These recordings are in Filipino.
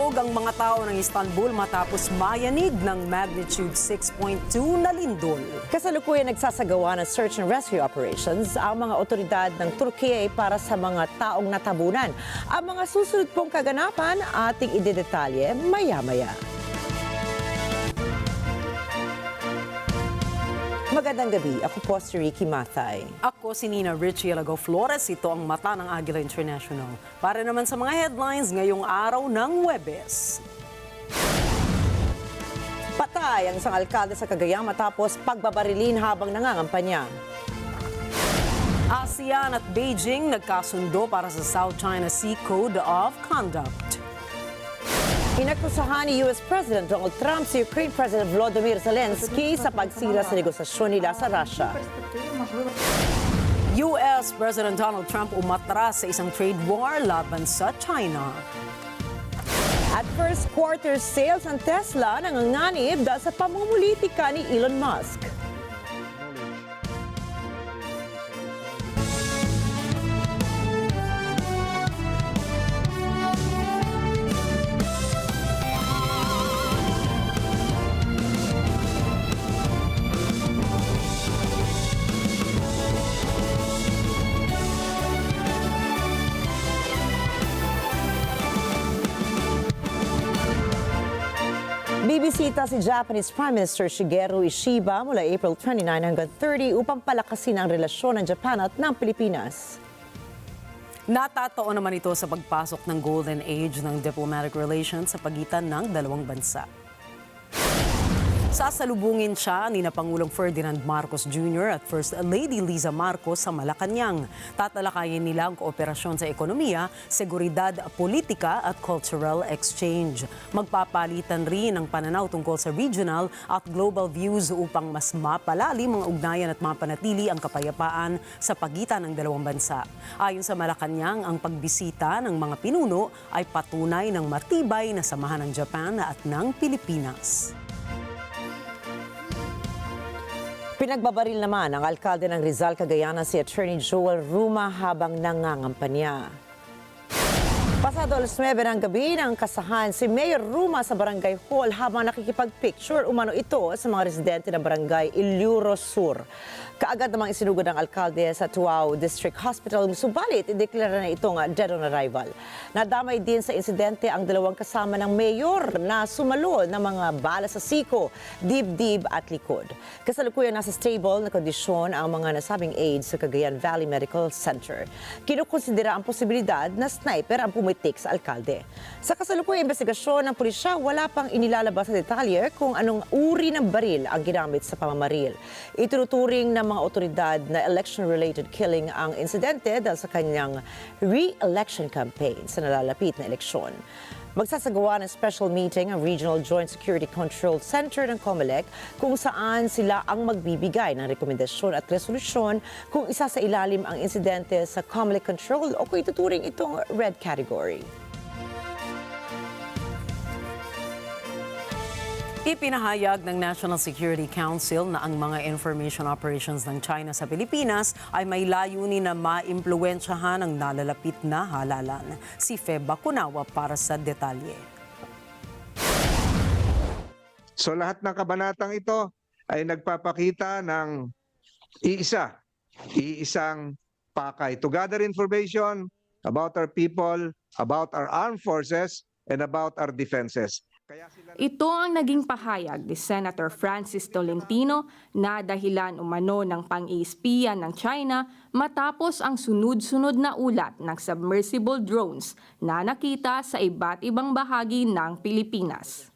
Nalulubog ang mga tao ng Istanbul matapos mayanig ng magnitude 6.2 na lindol. Kasalukuyan nagsasagawa ng search and rescue operations ang mga otoridad ng Turkiye para sa mga taong natabunan. Ang mga susunod pong kaganapan ating idedetalye maya-maya. Magandang gabi, ako po si Ricky Mathay. Ako si Nina Richie Alago Flores, ito ang mata ng Agila International. Para naman sa mga headlines ngayong araw ng Huwebes. Patay ang isang alkalde sa Cagayan matapos pagbabarilin habang nangangampanya. ASEAN at Beijing nagkasundo para sa South China Sea Code of Conduct. Inakusahan ni US President Donald Trump si Ukraine President Volodymyr Zelensky sa pagsira sa negosasyon nila sa Russia. US President Donald Trump umatras sa isang trade war laban sa China. At first quarter sales ng Tesla nanganganib dahil sa pamumulitika ni Elon Musk. Bibisita si Japanese Prime Minister Shigeru Ishiba mula April 29 hanggang 30 upang palakasin ang relasyon ng Japan at ng Pilipinas. Natatoo naman ito sa pagpasok ng golden age ng diplomatic relations sa pagitan ng dalawang bansa. Sasalubungin siya ni Pangulong Ferdinand Marcos Jr. at First Lady Liza Marcos sa Malacanang. Tatalakayin nila ang kooperasyon sa ekonomiya, seguridad, politika at cultural exchange. Magpapalitan rin ang pananaw tungkol sa regional at global views upang mas mapalalim ang ugnayan at mapanatili ang kapayapaan sa pagitan ng dalawang bansa. Ayon sa Malacanang, ang pagbisita ng mga pinuno ay patunay ng matibay na samahan ng Japan at ng Pilipinas. Pinagbabaril naman ang alkalde ng Rizal, Cagayan si Attorney Joel Ruma habang nangangampanya. Pasado alas 9 ng gabi nang kasahan si Mayor Ruma sa Barangay Hall habang nakikipag-picture umano ito sa mga residente ng Barangay Iluro Sur. Kaagad namang isinugod ng alkalde sa Tuao District Hospital, subalit ideklara na itong dead on arrival. Nadamay din sa insidente ang dalawang kasama ng mayor na sumalo ng mga bala sa siko, dibdib at likod. Kasalukuyan nasa stable na kondisyon ang mga nasabing aides sa Cagayan Valley Medical Center. Kinukonsidera ang posibilidad na sniper ang pumitik sa alkalde. Sa kasalukuyang investigasyon ng pulisya, wala pang inilalabas sa detalye kung anong uri ng baril ang ginamit sa pamamaril. Ituturing ng mga otoridad na election-related killing ang insidente dahil sa kanyang re-election campaign sa nalalapit na eleksyon. Magsasagawa ng special meeting ang Regional Joint Security Control Center ng COMELEC kung saan sila ang magbibigay ng rekomendasyon at resolusyon kung isa sa ilalim ang insidente sa COMELEC control o kung ituturing itong red category. Ipinahayag ng National Security Council na ang mga information operations ng China sa Pilipinas ay may layunin na maimpluwensyahan ang nalalapit na halalan. Si Feb Bacunawa para sa detalye. So lahat ng kabanatang ito ay nagpapakita ng iisang pakay to gather information about our people, about our armed forces, and about our defenses. Ito ang naging pahayag ni Senator Francis Tolentino na dahilan umano ng pang-iispiya ng China matapos ang sunod-sunod na ulat ng submersible drones na nakita sa iba't ibang bahagi ng Pilipinas.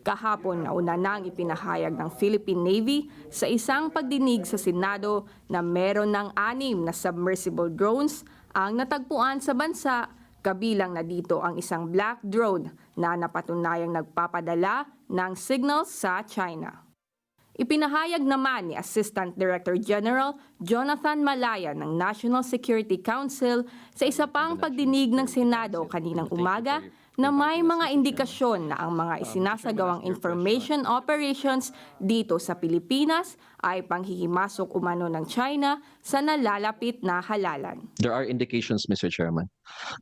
Kahapon nauna nang ipinahayag ng Philippine Navy sa isang pagdinig sa Senado na meron ng 6 na submersible drones ang natagpuan sa bansa. Kabilang na dito ang isang black drone na napatunayang nagpapadala ng signals sa China. Ipinahayag naman ni Assistant Director General Jonathan Malaya ng National Security Council sa isa pang pagdinig ng Senado kaninang umaga na may mga indikasyon na ang mga isinasagawang information operations dito sa Pilipinas ay panghihimasok umano ng China sa nalalapit na halalan. There are indications, Mr. Chairman,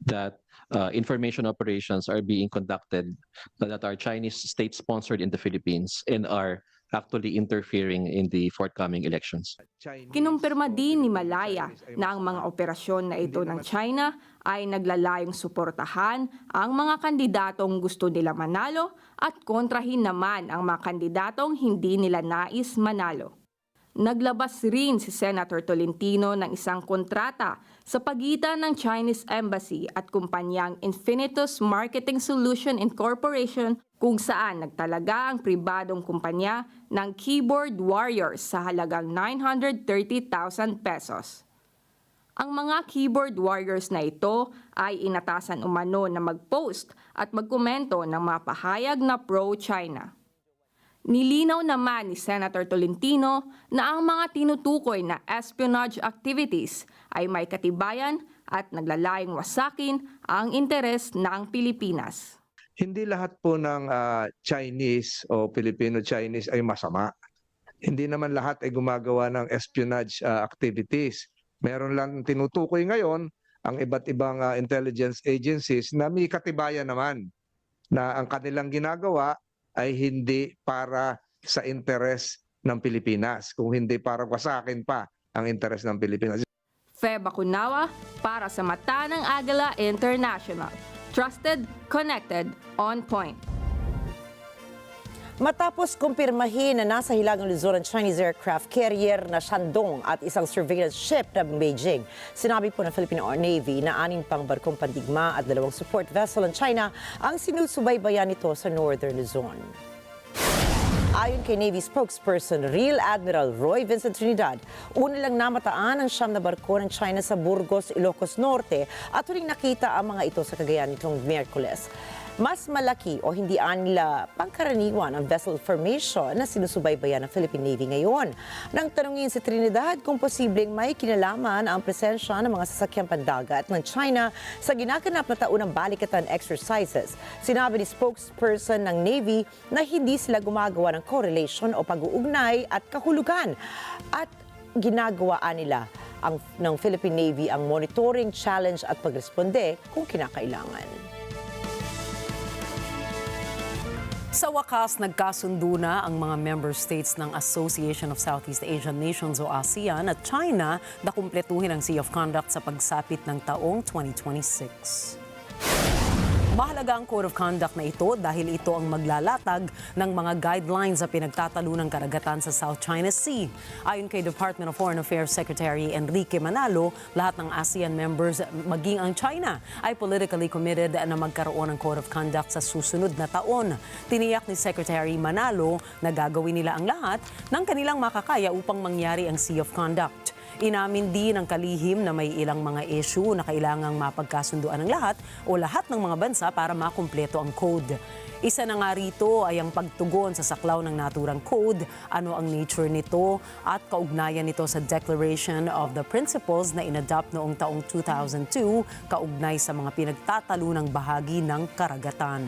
that information operations are being conducted that are Chinese state-sponsored in the Philippines and are actually interfering in the forthcoming elections. Kinumpirma din ni Malaya na ang mga operasyon na ito ng China ay naglalayong suportahan ang mga kandidatong gusto nila manalo at kontrahin naman ang mga kandidatong hindi nila nais manalo. Naglabas rin si Senator Tolentino ng isang kontrata sa pagitan ng Chinese Embassy at kumpanyang Infinitus Marketing Solution Incorporation kung saan nagtalaga ang pribadong kumpanya ng keyboard warriors sa halagang 930,000 pesos. Ang mga keyboard warriors na ito ay inatasan umano na mag-post at magkomento ng mga pahayag na pro-China. Nilinaw naman ni Senator Tolentino na ang mga tinutukoy na espionage activities ay may katibayan at naglalayong wasakin ang interes ng Pilipinas. Hindi lahat po ng Chinese o Filipino-Chinese ay masama. Hindi naman lahat ay gumagawa ng espionage activities. Meron lang tinutukoy ngayon ang iba't ibang intelligence agencies na may katibayan naman na ang kanilang ginagawa ay hindi para sa interes ng Pilipinas, kung hindi para wasakin pa ang interes ng Pilipinas. Feba Cunawa para sa mata ng Agila International. Trusted, connected, on point. Matapos kumpirmahin na nasa hilagang Luzon ang Chinese aircraft carrier na Shandong at isang surveillance ship na Beijing, sinabi po ng Philippine Navy na 6 pang barkong pandigma at 2 support vessel ng China ang sinusubaybayan nito sa Northern Luzon. Ayon kay Navy spokesperson Rear Admiral Roy Vincent Trinidad, una lang namataan ang 9 na barko ng China sa Burgos, Ilocos Norte at huling nakita ang mga ito sa Cagayan nitong Miyerkules. Mas malaki o hindi nila pangkaraniwan ang vessel formation na sinusubaybayan ng Philippine Navy ngayon. Nang tanungin si Trinidad kung posibleng may kinalaman ang presensya ng mga sasakyang pandagat ng China sa ginaganap na taunang balikatan exercises, sinabi ni spokesperson ng Navy na hindi sila gumagawa ng correlation o pag-uugnay at kahulugan at ginagawaan nila ng Philippine Navy ang monitoring, challenge at pagresponde kung kinakailangan. Sa wakas, nagkasundo na ang mga member states ng Association of Southeast Asian Nations o ASEAN at China na kumpletuhin ang Sea of Conduct sa pagsapit ng taong 2026. Mahalaga ang Code of Conduct na ito dahil ito ang maglalatag ng mga guidelines sa pinagtatalunang karagatan sa South China Sea. Ayon kay Department of Foreign Affairs Secretary Enrique Manalo, lahat ng ASEAN members, maging ang China, ay politically committed na magkaroon ng Code of Conduct sa susunod na taon. Tiniyak ni Secretary Manalo na gagawin nila ang lahat ng kanilang makakaya upang mangyari ang Sea of Conduct. Inamin din ng kalihim na may ilang mga issue na kailangang mapagkasunduan ng lahat o lahat ng mga bansa para makumpleto ang code. Isa na nga rito ay ang pagtugon sa saklaw ng naturang code, ano ang nature nito at kaugnayan nito sa Declaration of the Principles na inadopt noong taong 2002 kaugnay sa mga pinagtatalunang bahagi ng karagatan.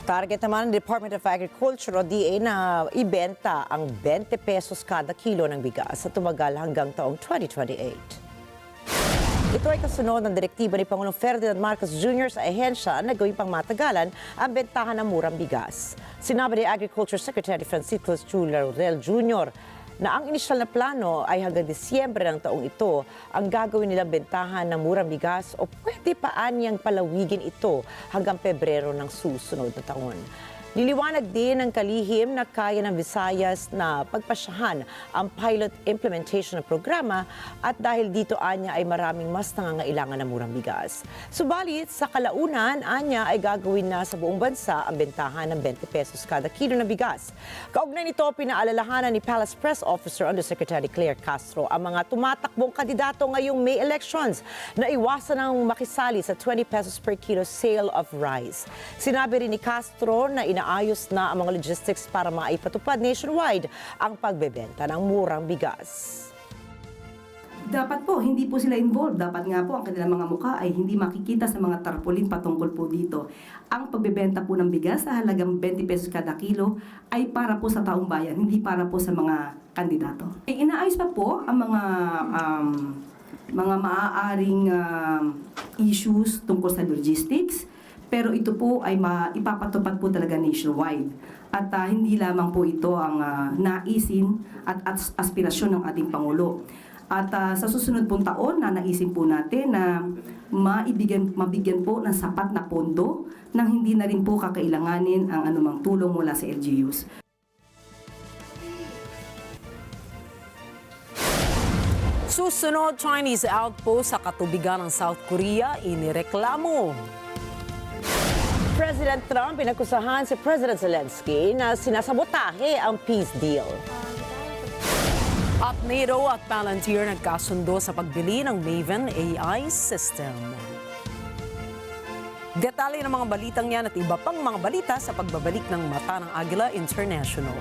Target naman ng Department of Agriculture o DA na ibenta ang 20 pesos kada kilo ng bigas sa tumagal hanggang taong 2028. Ito ay kasunod ng direktiba ni Pangulong Ferdinand Marcos Jr. sa ahensya na gawing pangmatagalan ang bentahan ng murang bigas. Sinabi ni Agriculture Secretary Francisco Laurel Jr. na ang inisyal na plano ay hanggang Disyembre ng taong ito ang gagawin nilang bentahan ng murang bigas o pwede pa anyang palawigin ito hanggang Pebrero ng susunod na taon. Niliwanag din ng kalihim na kaya ng Visayas na pagpasyahan ang pilot implementation ng programa at dahil dito anya ay maraming mas nangangailangan ng murang bigas. Subalit sa kalaunan, anya ay gagawin na sa buong bansa ang bentahan ng 20 pesos kada kilo ng bigas. Kaugnay nito, pinaalalahanan ni Palace Press Officer Undersecretary Claire Castro ang mga tumatakbong kandidato ngayong May elections na iwasan ang makisali sa 20 pesos per kilo sale of rice. Sinabi rin ni Castro na ayos na ang mga logistics para maipatupad nationwide ang pagbebenta ng murang bigas. Dapat po, hindi po sila involved. Dapat nga po ang kanilang mga mukha ay hindi makikita sa mga tarpaulin patungkol po dito. Ang pagbebenta po ng bigas sa halagang 20 pesos kada kilo ay para po sa taong bayan, hindi para po sa mga kandidato. Inaayos pa po ang mga mga maaaring issues tungkol sa logistics, pero ito po ay ipapatupad po talaga nationwide. At hindi lamang po ito ang naisin at aspirasyon ng ating Pangulo. At sa susunod pong taon, nanaisin po natin na mabigyan po ng sapat na pondo nang hindi na rin po kakailanganin ang anumang tulong mula sa LGUs. Susunod, Chinese outpost sa katubigan ng South Korea inireklamo. President Trump pinakusahan si President Zelensky na sinasabotahe ang peace deal. At NATO at Palantir nagkasundo sa pagbili ng Maven AI system. Detalye ng mga balitang yan at iba pang mga balita sa pagbabalik ng Mata ng Agila International.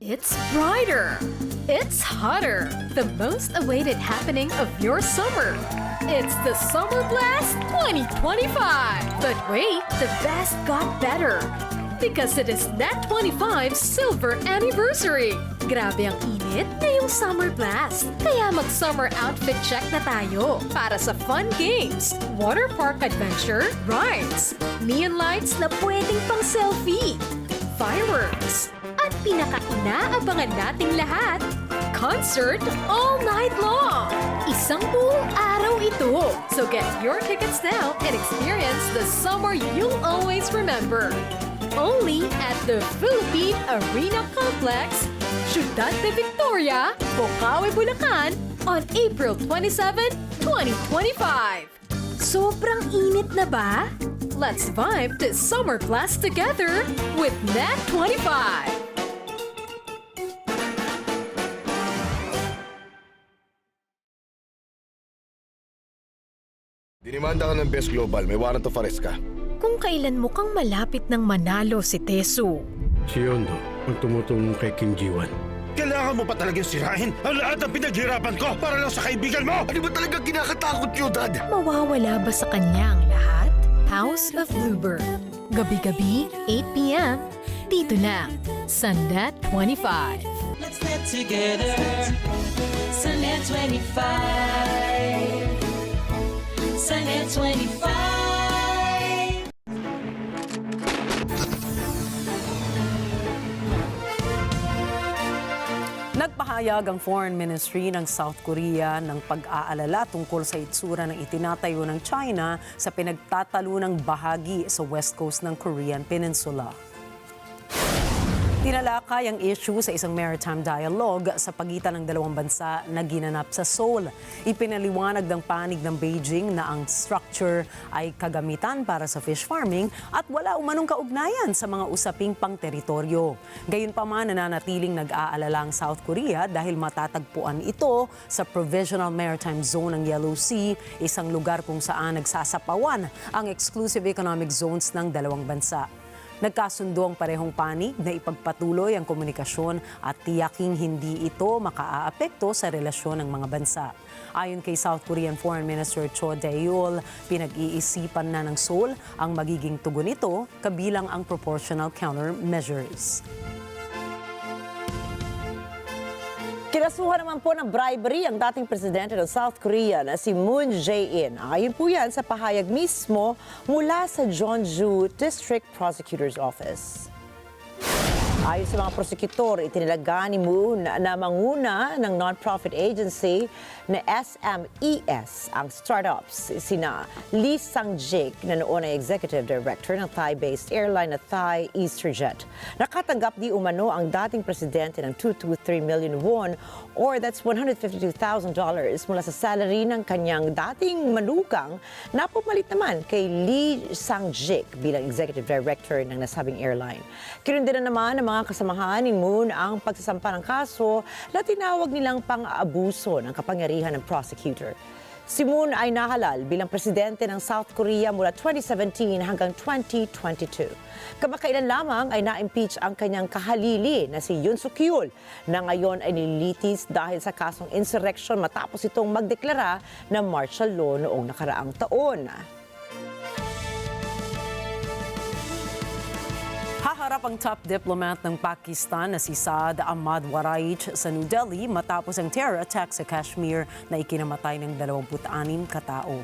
It's brighter. It's hotter. The most awaited happening of your summer. It's the Summer Blast 2025. But wait, the best got better. Because it is NET25 Silver Anniversary. Grabe ang init ngayong Summer Blast. Kaya mag-summer outfit check na tayo para sa fun games, water park adventure, rides, neon lights na pwedeng pang selfie, fireworks, at pinaka-inaabangan nating lahat, concert all night long. Isang buong araw ito. So get your tickets now and experience the summer you'll always remember. Only at the Philippine Arena Complex, Ciudad de Victoria, Bocaue, Bulacan, on April 27, 2025. Sobrang init na ba? Let's vibe this summer blast together with NET25. Dinimanda ka ng Best Global, may warrant of arrest ka. Kung kailan mukhang malapit ng manalo si Tesu. Si Yondo ang tumutulong kay Kim Ji-wan. Kailangan mo pa talagang sirahin ang lahat ng pinaghirapan ko para lang sa kaibigan mo! Ano ba talaga kinakatakot yun, Dad? Mawawala ba sa kanya ang lahat? House of Bluebird. Gabi-gabi, 8 p.m. Dito lang sa NET25. Let's net together sa NET25. Sa NET25. Nagpahayag ang Foreign Ministry ng South Korea ng pag-aalala tungkol sa itsura ng itinatayo ng China sa pinagtatalunang bahagi sa west coast ng Korean Peninsula. Tinalakay ang issue sa isang maritime dialogue sa pagitan ng dalawang bansa na ginanap sa Seoul. Ipinaliwanag ng panig ng Beijing na ang structure ay kagamitan para sa fish farming at wala umanong kaugnayan sa mga usaping pang-teritoryo. Gayunpaman, nananatiling nag-aalala ang South Korea dahil matatagpuan ito sa Provisional Maritime Zone ng Yellow Sea, isang lugar kung saan nagsasapawan ang exclusive economic zones ng dalawang bansa. Nagkasundo ang parehong panig na ipagpatuloy ang komunikasyon at tiyaking hindi ito makaaapekto sa relasyon ng mga bansa. Ayon kay South Korean Foreign Minister Cho Dae-yul, pinag-iisipan na ng Seoul ang magiging tugon nito kabilang ang proportional countermeasures. Kinasuhan naman po ng bribery ang dating presidente ng South Korea na si Moon Jae-in. Ayon po yan sa pahayag mismo mula sa Jeonju District Prosecutor's Office. Ayon sa mga prosecutor, itinilaga ni Moon na manguna ng non-profit agency na SMES ang startups. Sina Lee Sang-jik na noon ay executive director ng Thai-based airline na Thai Easterjet. Nakatanggap di umano ang dating presidente ng 223 million won or that's $152,000 mula sa salary ng kanyang dating manugang na pumalit naman kay Lee Sang-jik bilang executive director ng nasabing airline. Kinundinan naman ng mga kasamahan ni Moon ang pagsasampa ng kaso na tinawag nilang pang-aabuso ng kapangyarihan ng prosecutor. Si Moon ay nahalal bilang presidente ng South Korea mula 2017 hanggang 2022. Kamakailan lamang ay na-impeach ang kanyang kahalili na si Yoon Suk-yeol na ngayon ay nililitis dahil sa kasong insurrection matapos itong magdeklara ng martial law noong nakaraang taon. Haharap ang top diplomat ng Pakistan na si Saad Ahmad Waraich sa New Delhi matapos ang terror attack sa Kashmir na ikinamatay ng 26 katao.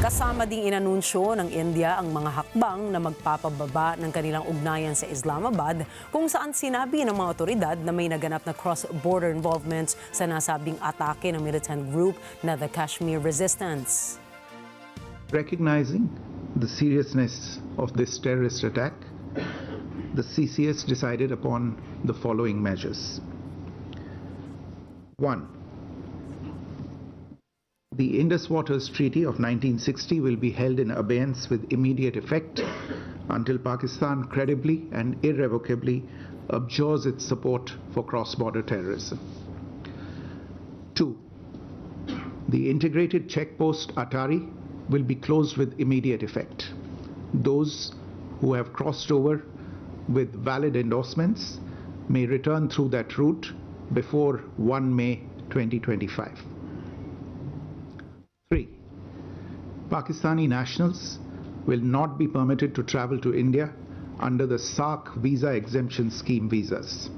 Kasama ding inanunsyo ng India ang mga hakbang na magpapababa ng kanilang ugnayan sa Islamabad kung saan sinabi ng mga otoridad na may naganap na cross-border involvement sa nasabing atake ng militant group na the Kashmir Resistance. Recognizing the seriousness of this terrorist attack, the CCS decided upon the following measures. 1. The Indus Waters Treaty of 1960 will be held in abeyance with immediate effect until Pakistan credibly and irrevocably abjures its support for cross-border terrorism. 2. The integrated checkpost Atari will be closed with immediate effect. Those who have crossed over with valid endorsements may return through that route before 1 May 2025. 3. Pakistani nationals will not be permitted to travel to India under the SAARC visa exemption scheme visas.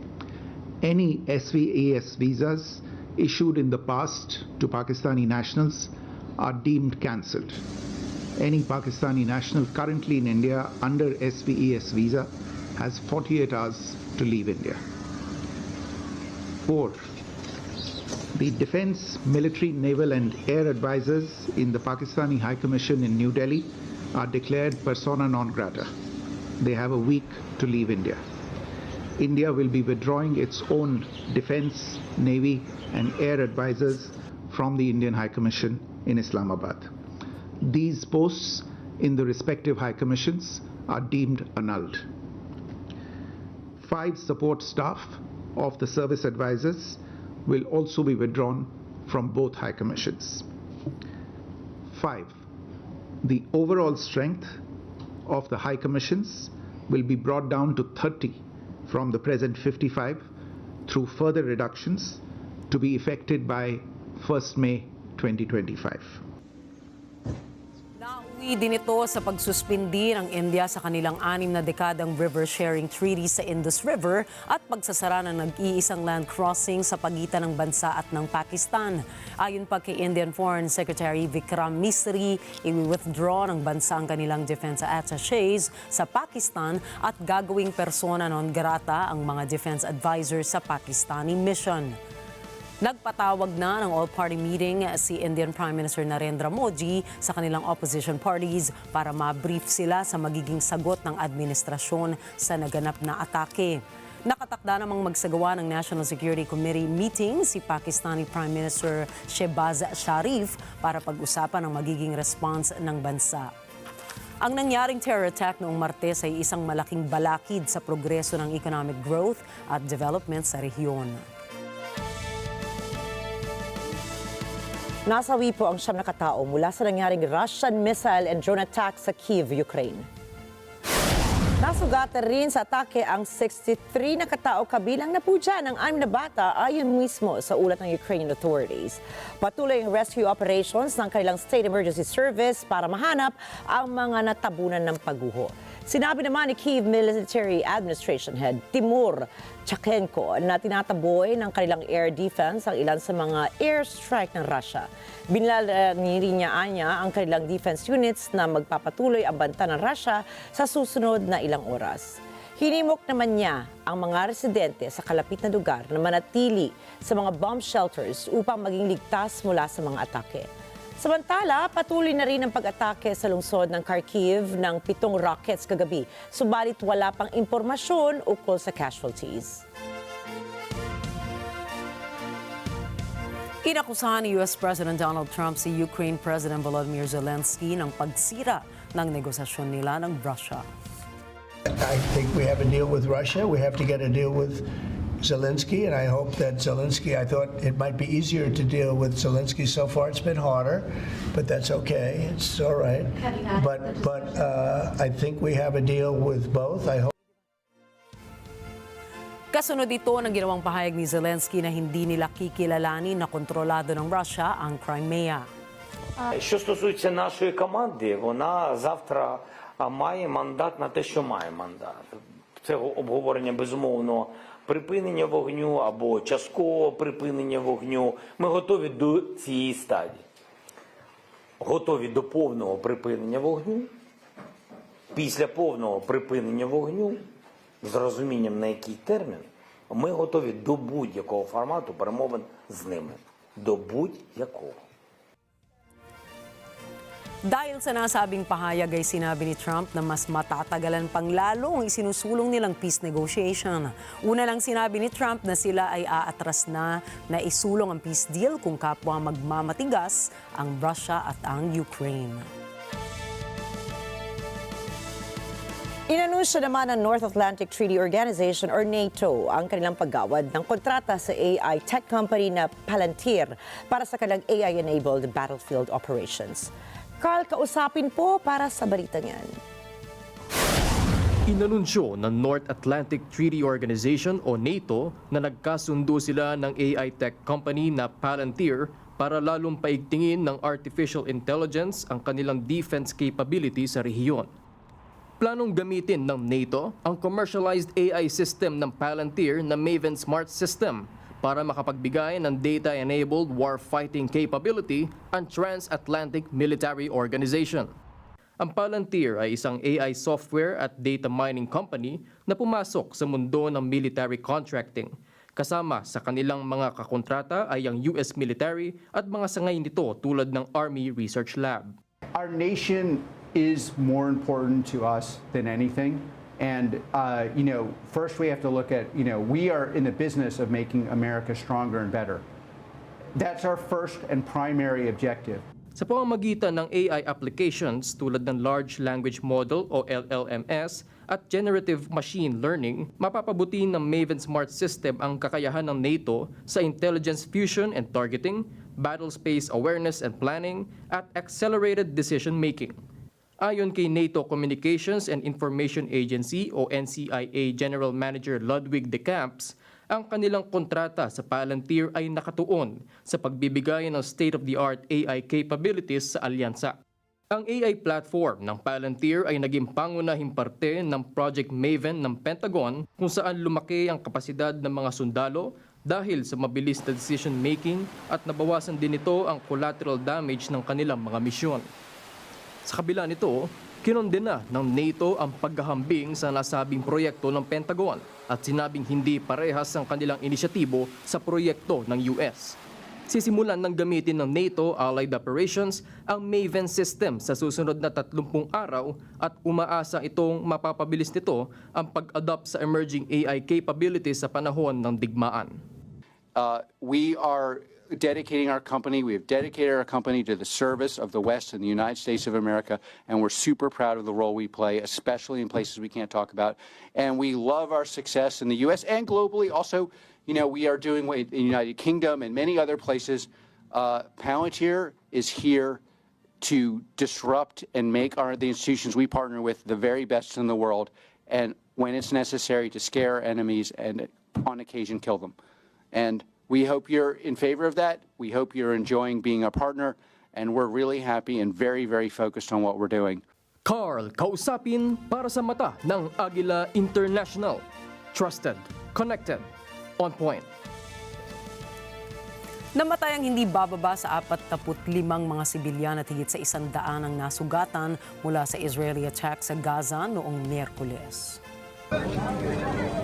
Any SVAS visas issued in the past to Pakistani nationals are deemed cancelled. Any Pakistani national currently in India under SVES visa has 48 hours to leave India. 4. The defense, military, naval and air advisors in the Pakistani High Commission in New Delhi are declared persona non grata. They have a week to leave India. India will be withdrawing its own defense, navy and air advisors from the Indian High Commission in Islamabad. These posts in the respective high commissions are deemed annulled. 5 support staff of the service advisors will also be withdrawn from both high commissions. 5. The overall strength of the high commissions will be brought down to 30 from the present 55 through further reductions to be effected by 1st May 2025. Nauwi din ito sa pagsuspindi ng India sa kanilang 6 na dekadang river sharing treaty sa Indus River at pagsasara ng nag-iisang land crossing sa pagitan ng bansa at ng Pakistan. Ayon pa kay Indian Foreign Secretary Vikram Misri, i-withdraw ng bansa ang kanilang defense attachés sa Pakistan at gagawing persona non grata ang mga defense advisors sa Pakistani mission. Nagpatawag na ng all-party meeting si Indian Prime Minister Narendra Modi sa kanilang opposition parties para ma-brief sila sa magiging sagot ng administrasyon sa naganap na atake. Nakatakda namang magsagawa ng National Security Committee meeting si Pakistani Prime Minister Shehbaz Sharif para pag-usapan ang magiging response ng bansa. Ang nangyaring terror attack noong Martes ay isang malaking balakid sa progreso ng economic growth at development sa rehiyon. Nasawi po ang 9 na katao mula sa nangyaring Russian missile and drone attack sa Kyiv, Ukraine. Nasugatan rin sa atake ang 63 na katao kabilang na po dyan ang 6 na bata ayon mismo sa ulat ng Ukrainian authorities. Patuloy ang rescue operations ng kanilang State Emergency Service para mahanap ang mga natabunan ng pagguho. Sinabi naman ni Kyiv Military Administration Head Timur Chakhenko na tinataboy ng kanilang air defense ang ilan sa mga airstrike ng Russia. Binalaniriniyaan niya ang kanilang defense units na magpapatuloy ang banta ng Russia sa susunod na ilang oras. Hinimok naman niya ang mga residente sa kalapit na lugar na manatili sa mga bomb shelters upang maging ligtas mula sa mga atake. Samantala, patuloy na rin ang pag-atake sa lungsod ng Kharkiv ng 7 rockets kagabi, subalit wala pang impormasyon ukol sa casualties. Inakusahan ni U.S. President Donald Trump si Ukraine President Volodymyr Zelensky ng pagsira ng negosasyon nila ng Russia. I think we have a deal with Russia. We have to get a deal with Zelensky, and I hope that Zelensky, I thought it might be easier to deal with Zelensky so far. It's been harder, but that's okay. It's all right. But I think we have a deal with both. I hope. Kasunod ito ng ginawang pahayag ni Zelensky na hindi nila kikilalanin na kontrolado ng Russia ang Crimea. Що стосується нашої команди, вона завтра має мандат на те, що має мандат. Це обговорення, безумовно, припинення вогню або часткового припинення вогню. Ми готові до цієї стадії. Готові до повного припинення вогню. Після повного припинення вогню, з розумінням на який термін, ми готові до будь-якого формату перемовин з ними. До будь-якого. Dahil sa nasabing pahayag ay sinabi ni Trump na mas matatagalan pang lalo ang isinusulong nilang peace negotiation. Una lang sinabi ni Trump na sila ay aatras na isulong ang peace deal kung kapwa magmamatigas ang Russia at ang Ukraine. Inanunsyo naman ng North Atlantic Treaty Organization or NATO ang kanilang paggawad ng kontrata sa AI tech company na Palantir para sa kanilang AI-enabled battlefield operations. Carl, kausapin po para sa balita niyan. Inanunsyo ng North Atlantic Treaty Organization o NATO na nagkasundo sila ng AI tech company na Palantir para lalong paigtingin ng artificial intelligence ang kanilang defense capability sa rehiyon. Planong gamitin ng NATO ang commercialized AI system ng Palantir na Maven Smart System para makapagbigay ng data-enabled warfighting capability ang transatlantic military organization. Ang Palantir ay isang AI software at data mining company na pumasok sa mundo ng military contracting. Kasama sa kanilang mga kakontrata ay ang US military at mga sangay nito tulad ng Army Research Lab. Our nation is more important to us than anything. And, first we have to look at, we are in the business of making America stronger and better. That's our first and primary objective. Sa pamamagitan ng AI applications tulad ng Large Language Model o LLMS at Generative Machine Learning, mapapabuti ng Maven Smart System ang kakayahan ng NATO sa intelligence fusion and targeting, battle space awareness and planning, at accelerated decision-making. Ayon kay NATO Communications and Information Agency o NCIA General Manager Ludwig de Camps, ang kanilang kontrata sa Palantir ay nakatuon sa pagbibigay ng state-of-the-art AI capabilities sa alyansa. Ang AI platform ng Palantir ay naging pangunahing parte ng Project Maven ng Pentagon kung saan lumaki ang kapasidad ng mga sundalo dahil sa mabilis na decision-making at nabawasan din ito ang collateral damage ng kanilang mga misyon. Sa kabila nito, kinondena ng NATO ang paghahambing sa nasabing proyekto ng Pentagon at sinabing hindi parehas ang kanilang inisyatibo sa proyekto ng US. Sisimulan ng gamitin ng NATO Allied Operations ang Maven system sa susunod na 30 araw at umaasa itong mapapabilis nito ang pag-adopt sa emerging AI capabilities sa panahon ng digmaan. We are dedicating our company. We have dedicated our company to the service of the West and the United States of America, and we're super proud of the role we play, especially in places we can't talk about. And we love our success in the U.S. and globally. Also, we are doing in the United Kingdom and many other places. Palantir is here to disrupt and make the institutions we partner with the very best in the world, and when it's necessary, to scare enemies and on occasion kill them. And we hope you're in favor of that. We hope you're enjoying being a partner, and we're really happy and very, very focused on what we're doing. Carl kausapin para sa mata ng Agila International. Trusted, connected, on point. Namatay ang hindi bababa sa 45 mga sibilyan at higit sa 100 ang nasugatan mula sa Israeli attack sa Gaza noong Miyerkules.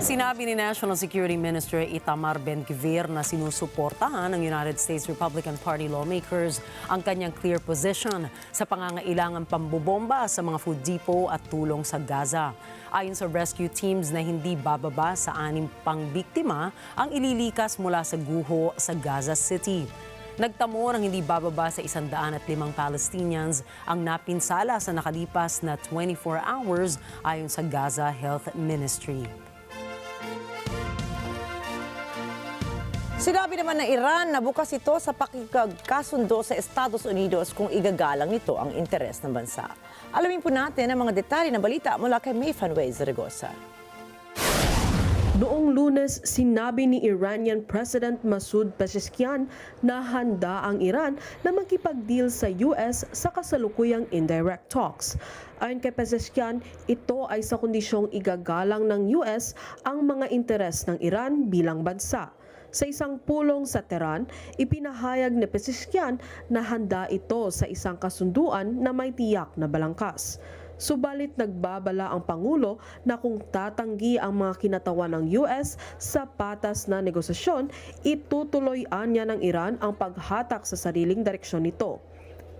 Sinabi ni National Security Minister Itamar Ben-Gvir na sinusuportahan ng United States Republican Party lawmakers ang kanyang clear position sa pangangailangang pambobomba sa mga food depot at tulong sa Gaza. Ayon sa rescue teams na hindi bababa sa 6 pang biktima ang ililikas mula sa guho sa Gaza City. Nagtamo ng hindi bababa sa 105 Palestinians ang napinsala sa nakalipas na 24 hours ayon sa Gaza Health Ministry. Sinabi naman ng Iran na bukas ito sa pakikagkasundo sa Estados Unidos kung igagalang nito ang interes ng bansa. Alamin po natin ang mga detalye ng balita mula kay May Fanway Zaragoza. Noong Lunes, sinabi ni Iranian President Masoud Pezeshkian na handa ang Iran na makipag-deal sa US sa kasalukuyang indirect talks. Ayon kay Pezeshkian, ito ay sa kondisyong igagalang ng US ang mga interes ng Iran bilang bansa. Sa isang pulong sa Tehran, ipinahayag ni Pezeshkian na handa ito sa isang kasunduan na may tiyak na balangkas. Subalit nagbabala ang Pangulo na kung tatanggi ang mga kinatawan ng US sa patas na negosasyon, itutuloy-an niya ng Iran ang paghatak sa sariling direksyon nito.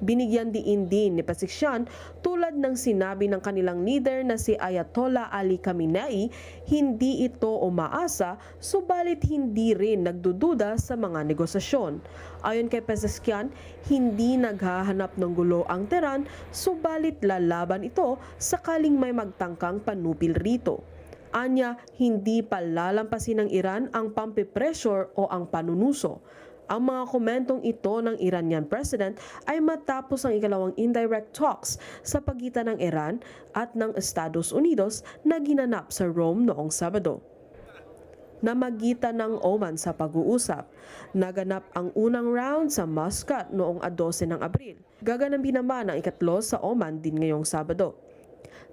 Binigyan din ni Pezeshkian tulad ng sinabi ng kanilang leader na si Ayatollah Ali Khamenei, hindi ito umaasa subalit hindi rin nagdududa sa mga negosasyon. Ayon kay Pezeshkian, hindi naghahanap ng gulo ang Tehran subalit lalaban ito sakaling may magtangkang panupil rito. Anya, hindi palalampasin ng Iran ang pampipressure o ang panunuso. Ang mga komentong ito ng Iranian President ay matapos ang ikalawang indirect talks sa pagitan ng Iran at ng Estados Unidos na ginanap sa Rome noong Sabado. Namagitan ng Oman sa pag-uusap. Naganap ang unang round sa Muscat noong 12 ng Abril. Gaganapin naman ang ikatlo sa Oman din ngayong Sabado.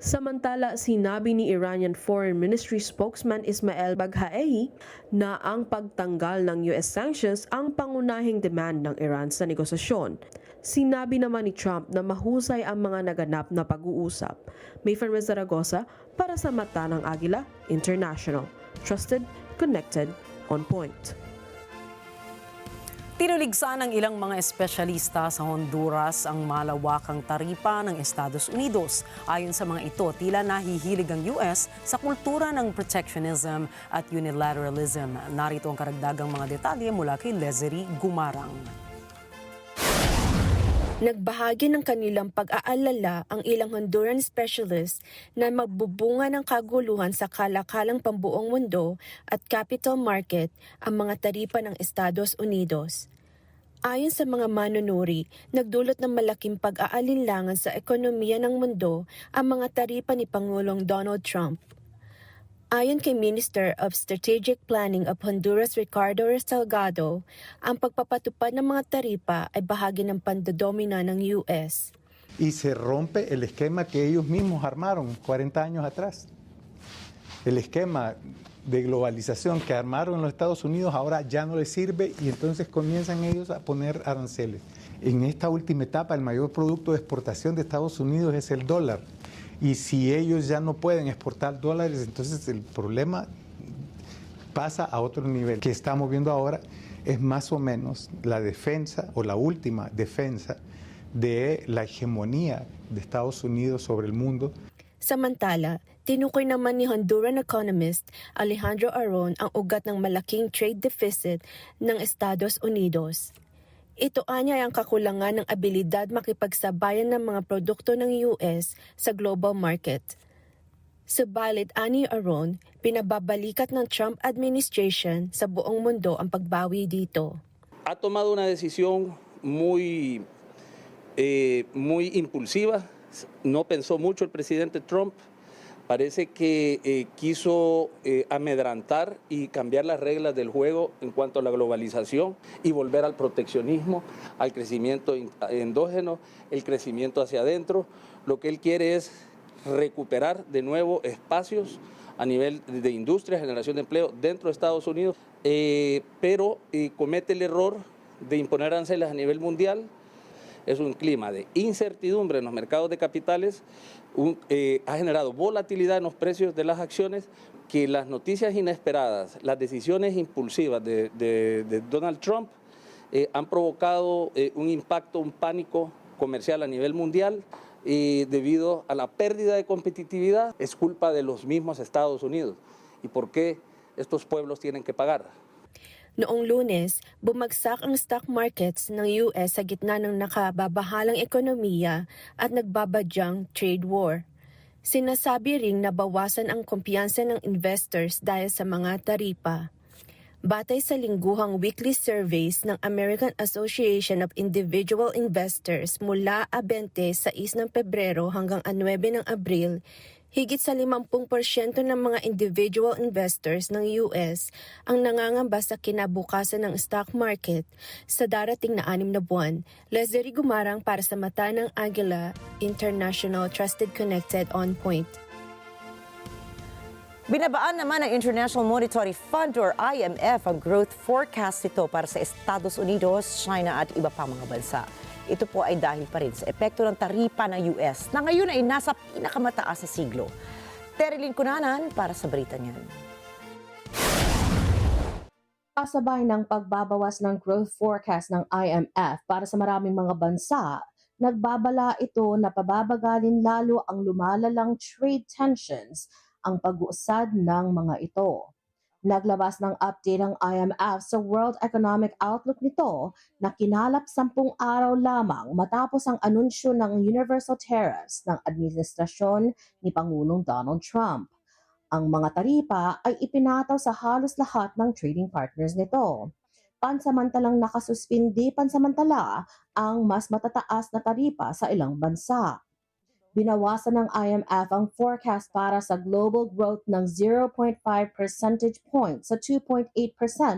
Samantala, sinabi ni Iranian Foreign Ministry spokesman Ismail Baghaei na ang pagtanggal ng US sanctions ang pangunahing demand ng Iran sa negosasyon. Sinabi naman ni Trump na mahusay ang mga naganap na pag-uusap. May Fanway Zaragoza para sa mata ng Agila International. Trusted, connected, on point. Tinuligsan ng ilang mga espesyalista sa Honduras ang malawakang taripa ng Estados Unidos. Ayon sa mga ito, tila nahihilig ang US sa kultura ng protectionism at unilateralism. Narito ang karagdagang mga detalye mula kay Lezery Gumarang. Nagbahagi ng kanilang pag-aalala ang ilang Honduran specialist na magbubunga ng kaguluhan sa kalakalang pambuong mundo at capital market ang mga taripa ng Estados Unidos. Ayon sa mga manunuri, nagdulot ng malaking pag-aalinlangan sa ekonomiya ng mundo ang mga taripa ni Pangulong Donald Trump. Ayon kay Minister of Strategic Planning of Honduras Ricardo Salgado, ang pagpapatupad ng mga taripa ay bahagi ng pandodomina ng US. Y se rompe el esquema que ellos mismos armaron 40 años atrás. El esquema de globalización que armaron en los Estados Unidos ahora ya no les sirve y entonces comienzan ellos a poner aranceles. En esta última etapa el mayor producto de exportación de Estados Unidos es el dólar. Y si ellos ya no pueden exportar dólares, entonces el problema pasa a otro nivel. Que estamos viendo ahora es más o menos la defensa o la última defensa de la hegemonía de Estados Unidos sobre el mundo. Samantala, tinukoy naman ni Honduran economist Alejandro Aron ang ugat ng malaking trade deficit ng Estados Unidos. Ito anya ay ang kakulangan ng abilidad makipagsabayan ng mga produkto ng US sa global market. Subalit ani Aron, pinababalikat ng Trump administration sa buong mundo ang pagbawi dito. Ha tomado una decisión muy impulsiva. No pensó mucho el presidente Trump. Parece que quiso amedrantar y cambiar las reglas del juego en cuanto a la globalización y volver al proteccionismo, al crecimiento endógeno, el crecimiento hacia adentro, lo que él quiere es recuperar de nuevo espacios a nivel de industria, generación de empleo dentro de Estados Unidos, pero comete el error de imponer aranceles a nivel mundial. Es un clima de incertidumbre en los mercados de capitales, ha generado volatilidad en los precios de las acciones, que las noticias inesperadas, las decisiones impulsivas de Donald Trump han provocado un impacto, un pánico comercial a nivel mundial, debido a la pérdida de competitividad. Es culpa de los mismos Estados Unidos. ¿Y por qué estos pueblos tienen que pagar? Noong Lunes, bumagsak ang stock markets ng US sa gitna ng nakababahalang ekonomiya at nagbabadyang trade war. Sinasabi ring nabawasan ang kumpiyansa ng investors dahil sa mga taripa. Batay sa lingguhang weekly surveys ng American Association of Individual Investors mula 26 ng Pebrero hanggang 9 ng Abril, higit sa 50% ng mga individual investors ng US ang nangangamba sa kinabukasan ng stock market sa darating na 6 na buwan. Leslie Gumarang para sa Mata ng Agila, International Trusted Connected on Point. Binabaan naman ng International Monetary Fund or IMF ang growth forecast nito para sa Estados Unidos, China at iba pang mga bansa. Ito po ay dahil pa rin sa epekto ng taripa ng US na ngayon ay nasa pinakamataas sa siglo. Terilyn Cunanan para sa balita niyan. Kasabay ng pagbabawas ng growth forecast ng IMF para sa maraming mga bansa, nagbabala ito na pababagalin lalo ang lumalalang trade tensions ang pag-uusad ng mga ito. Naglabas ng update ang IMF sa World Economic Outlook nito na kinalap 10 araw lamang matapos ang anunsyo ng universal tariffs ng administrasyon ni Pangulong Donald Trump. Ang mga taripa ay ipinataw sa halos lahat ng trading partners nito. Pansamantalang nakasuspindi pansamantala ang mas matataas na taripa sa ilang bansa. Binawasan ng IMF ang forecast para sa global growth ng 0.5 percentage points sa 2.8%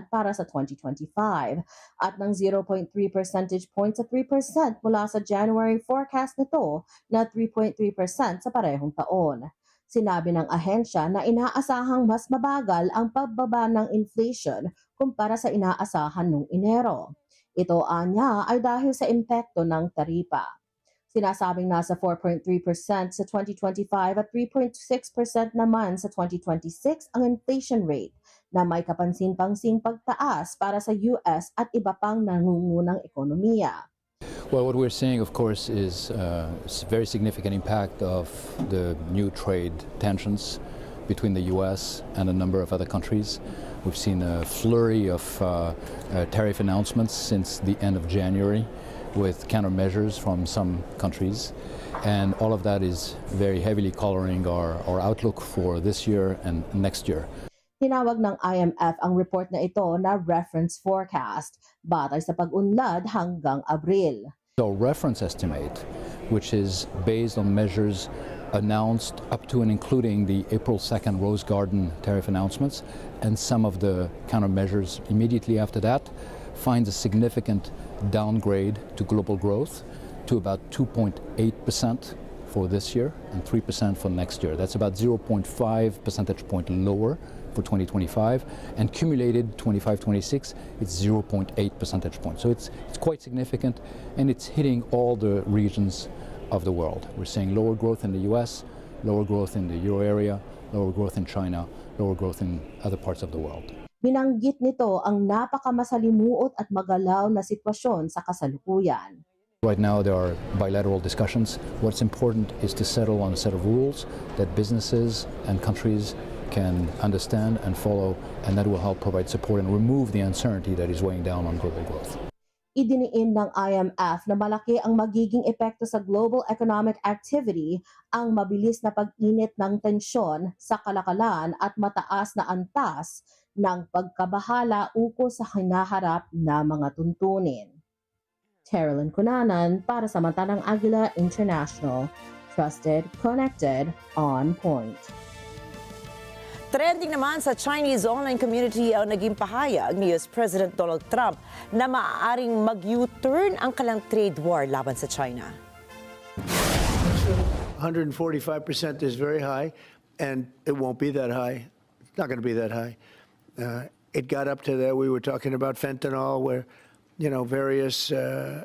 para sa 2025 at ng 0.3 percentage points sa 3% mula sa January forecast nito na 3.3% sa parehong taon. Sinabi ng ahensya na inaasahang mas mabagal ang pagbaba ng inflation kumpara sa inaasahan noong Enero. Ito anya ay dahil sa epekto ng taripa. Sinasabing nasa 4.3% sa 2025 at 3.6% naman sa 2026 ang inflation rate na may kapansin-pansing pagtaas para sa US at iba pang nangungunang ekonomiya. Well, what we're seeing, of course, is a very significant impact of the new trade tensions between the US and a number of other countries. We've seen a flurry of tariff announcements since the end of January, with countermeasures from some countries, and all of that is very heavily coloring our outlook for this year and next year. Tinawag ng IMF ang report na ito na reference forecast, batay sa pag-unlad hanggang Abril. So reference estimate, which is based on measures announced up to and including the April 2nd Rose Garden tariff announcements and some of the countermeasures immediately after that, finds a significant downgrade to global growth to about 2.8% for this year and 3% for next year. That's about 0.5 percentage point lower for 2025, and cumulated 25-26, it's 0.8 percentage points. So it's quite significant, and it's hitting all the regions of the world. We're seeing lower growth in the US, lower growth in the euro area, lower growth in China, lower growth in other parts of the world. Binanggit nito ang napakamasalimuot at magalaw na sitwasyon sa kasalukuyan. Right now there are bilateral discussions. What's important is to settle on a set of rules that businesses and countries can understand and follow, and that will help provide support and remove the uncertainty that is weighing down on global growth. Idiniin ng IMF na malaki ang magiging epekto sa global economic activity ang mabilis na pag-init ng tensyon sa kalakalan at mataas na antas ng pagkabahala ukol sa hinaharap na mga tuntunin. Terilyn Cunanan para sa Mata ng Agila International. Trusted, connected, on point. Trending naman sa Chinese online community ang naging pahayag ni US President Donald Trump na maaaring mag-U-turn ang kanilang trade war laban sa China. 145% is very high, and it won't be that high. It's not going to be that high. It got up to there. We were talking about fentanyl, where various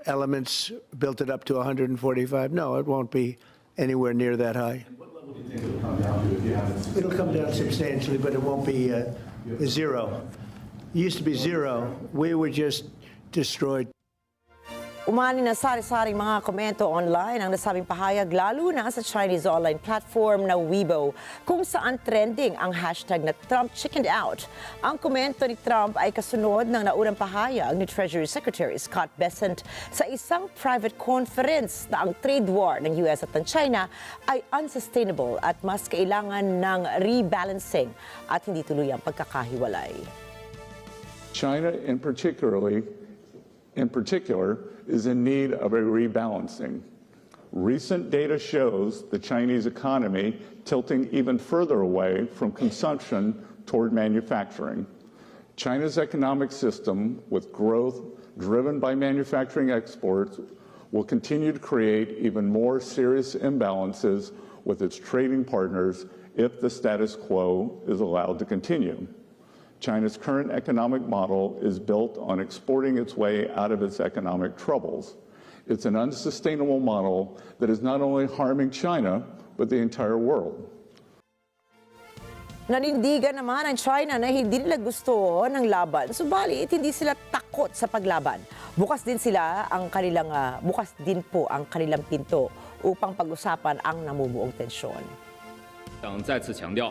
elements built it up to 145. No, it won't be anywhere near that high. And what level do you think it'll come down to if you haven't? It'll come down substantially, but it won't be zero. It used to be zero. We were just destroyed. Umani na sari-saring mga komento online ang nasabing pahayag lalo na sa Chinese online platform na Weibo kung saan trending ang hashtag na Trump chickened out. Ang komento ni Trump ay kasunod ng naunang pahayag ni Treasury Secretary Scott Bessent sa isang private conference na ang trade war ng US at ng China ay unsustainable at mas kailangan ng rebalancing at hindi tuluyang pagkakahiwalay. China in particular is in need of a rebalancing. Recent data shows the Chinese economy tilting even further away from consumption toward manufacturing. China's economic system, with growth driven by manufacturing exports, will continue to create even more serious imbalances with its trading partners if the status quo is allowed to continue. China's current economic model is built on exporting its way out of its economic troubles. It's an unsustainable model that is not only harming China, but the entire world. Nanindigan naman ang China na hindi nila gusto ng laban, subalit hindi sila takot sa paglaban. Bukas din po ang kanilang pinto upang pag-usapan ang namumuong tensyon. 想再次强调，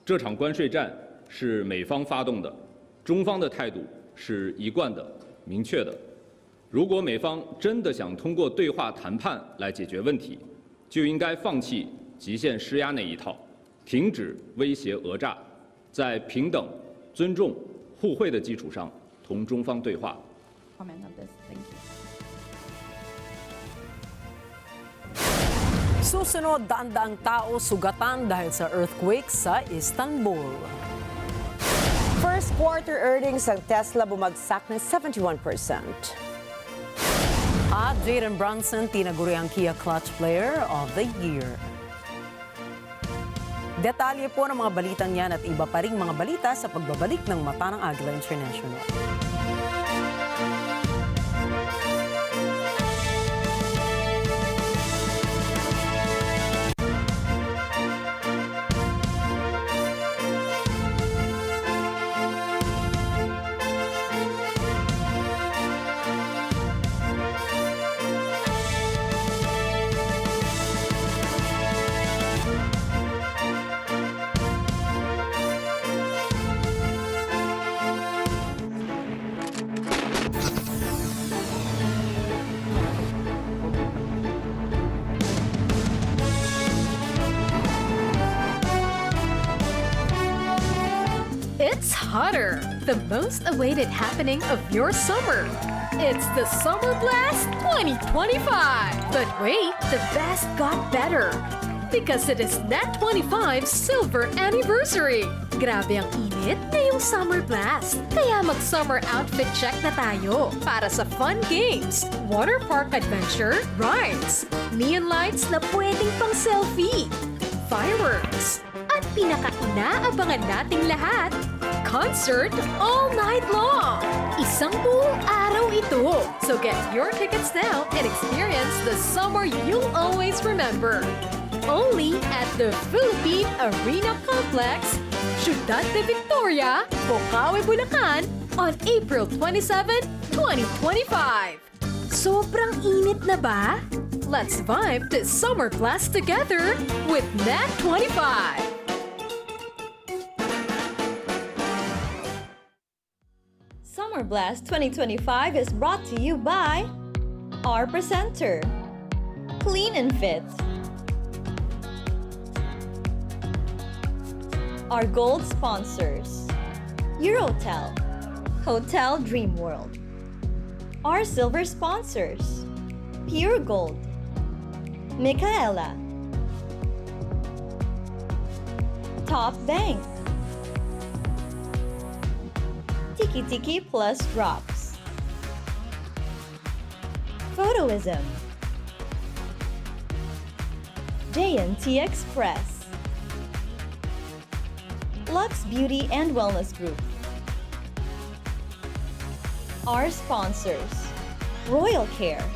这场关税战是美方发动的，中方的态度是一贯的、明确的。如果美方真的想通过对话谈判来解决问题，就应该放弃极限施压那一套，停止威胁讹诈，在平等、尊重、互惠的基础上同中方对话。 Susunod, daan-daang tao sugatan dahil sa earthquake sa Istanbul. First quarter earnings ng Tesla bumagsak ng 71%. At Jadon Brunson tinaguri ang Kia Clutch Player of the Year. Detalye po ng mga balitang yan at iba pa ring mga balita sa pagbabalik ng Mata ng Agila International. It's hotter, the most awaited happening of your summer. It's the Summer Blast 2025. But wait, the best got better. Because it is NET25 Silver Anniversary. Grabe ang init ngayong Summer Blast. Kaya mag-summer outfit check na tayo para sa fun games, water park adventure, rides, neon lights na pwedeng pang selfie, fireworks, at pinaka-inaabangan nating lahat, concert all night long. Isang buong araw ito. So get your tickets now and experience the summer you'll always remember. Only at the Philippine Arena Complex, Ciudad de Victoria, Bocaue, Bulacan, on April 27, 2025. Sobrang init na ba? Let's vibe this Summer Blast together with NET25. Summer Blast 2025 is brought to you by our presenter, Clean and Fit, our gold sponsors, Eurotel, Hotel Dream World, our silver sponsors, Pure Gold, Michaela, Top Bank, Tiki Tiki Plus Drops, Photoism, JNT Express, Lux Beauty and Wellness Group. Our sponsors: Royal Care,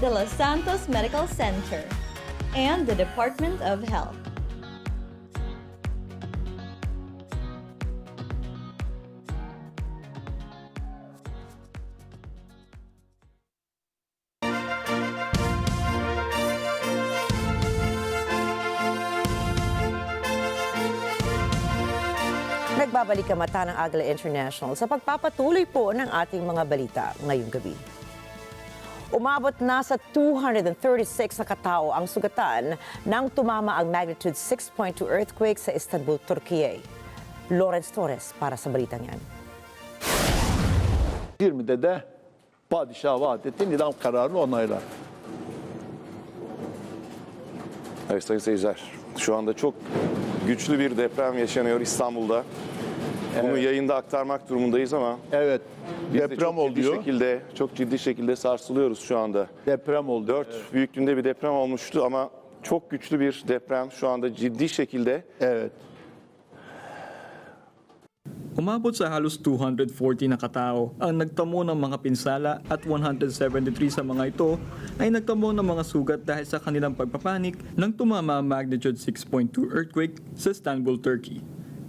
the Los Santos Medical Center, and the Department of Health. Nagbabalik ang mata ng Agila International sa pagpapatuloy po ng ating mga balita ngayong gabi. Umabot na sa 236 na katao ang sugatan nang tumama ang magnitude 6.2 earthquake sa Istanbul, Turkiye. Lawrence Torres para sa balitang yan. 20'de de padişah vaat etti, nidam kararını onaylar. Evet sayın seyirciler, şu anda çok güçlü bir deprem yaşanıyor İstanbul'da. Bunu yayında aktarmak durumundayız ama evet, biz de deprem oluyor. Çok ciddi şekilde sarsılıyoruz şu anda. Deprem oldu. 4 büyüklüğünde bir deprem olmuştu ama çok güçlü bir deprem şu anda ciddi şekilde. Evet. Umabot sa halos 240 na katao ang nagtamo ng mga pinsala at 173 sa mga ito ay nagtamo ng mga sugat dahil sa kanilang pagpapanik nang tumama ang magnitude 6.2 earthquake sa Istanbul, Turkey.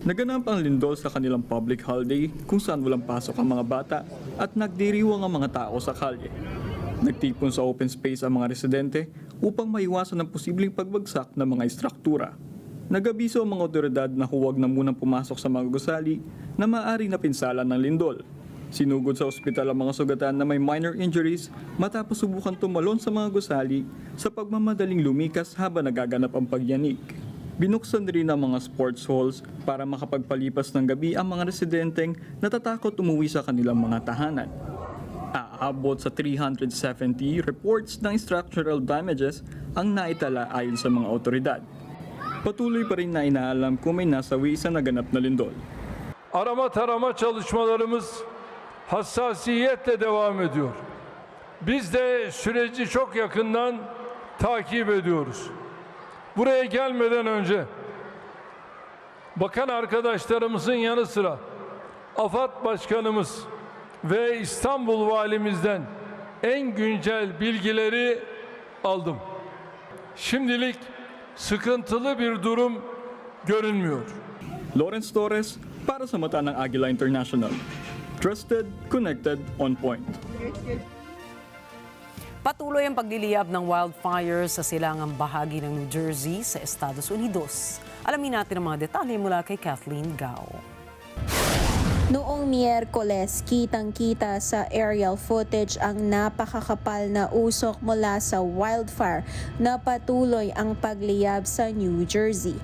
Naganap ang lindol sa kanilang public holiday kung saan walang pasok ang mga bata at nagdiriwang ang mga tao sa kalye. Nagtipon sa open space ang mga residente upang maiwasan ang posibleng pagbagsak ng mga istruktura. Nag-abiso ang mga otoridad na huwag na munang pumasok sa mga gusali na maaari na pinsala ng lindol. Sinugod sa ospital ang mga sugatan na may minor injuries matapos subukan tumalon sa mga gusali sa pagmamadaling lumikas habang nagaganap ang pagyanig. Binuksan rin ang mga sports halls para makapagpalipas ng gabi ang mga residenteng natatakot umuwi sa kanilang mga tahanan. Aabot sa 370 reports ng structural damages ang naitala ayon sa mga otoridad. Patuloy pa rin na inaalam kung may nasawi sa naganap na lindol. Arama tarama çalışmalarımız hassasiyetle devam ediyor. Biz de süreci çok yakından takip ediyoruz. Buraya gelmeden önce bakan arkadaşlarımızın yanı sıra AFAD Başkanımız ve İstanbul Valimizden en güncel bilgileri aldım. Şimdilik sıkıntılı bir durum görünmüyor. Lawrence Torres para sa mata ng Agila International. Trusted, connected, on point. Patuloy ang pagliliyab ng wildfire sa silangang bahagi ng New Jersey sa Estados Unidos. Alamin natin ang mga detalye mula kay Kathleen Gao. Noong Miyerkules, kitang-kita sa aerial footage ang napakakapal na usok mula sa wildfire na patuloy ang pagliyab sa New Jersey.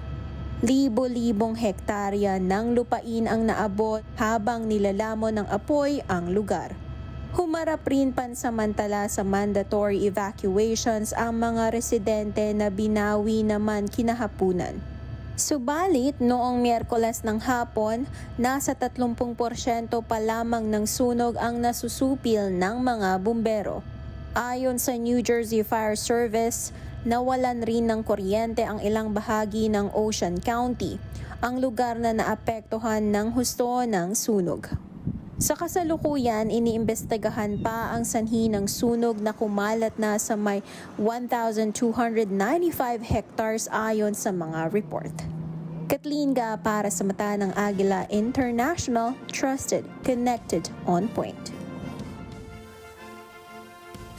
Libo-libong hektarya ng lupain ang naabot habang nilalamon ng apoy ang lugar. Humarap rin pansamantala sa mandatory evacuations ang mga residente na binawi naman kinahapunan. Subalit, noong Miyerkules ng hapon, nasa 30% pa lamang ng sunog ang nasusupil ng mga bumbero. Ayon sa New Jersey Fire Service, nawalan rin ng kuryente ang ilang bahagi ng Ocean County, ang lugar na naapektuhan ng husto ng sunog. Sa kasalukuyan, iniimbestigahan pa ang sanhi ng sunog na kumalat na sa may 1,295 hectares ayon sa mga report. Kathleen Ga para sa mata ng Agila International, trusted, connected, on point.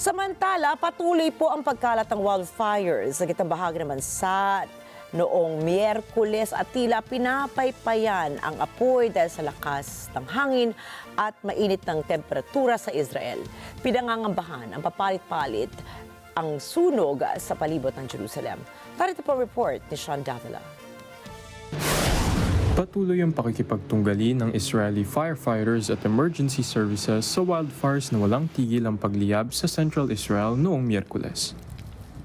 Samantala, patuloy po ang pagkalat ng wildfires sa gitnang bahagi ng bansa. Noong Miyerkules at tila pinapaypayan ang apoy dahil sa lakas ng hangin at mainit ng temperatura sa Israel. Pinangangambahan ang papalit-palit ang sunog sa palibot ng Jerusalem. Narito po report ni Sean Davila. Patuloy ang pakikipagtunggali ng Israeli firefighters at emergency services sa wildfires na walang tigil ang pagliyab sa Central Israel noong Miyerkules.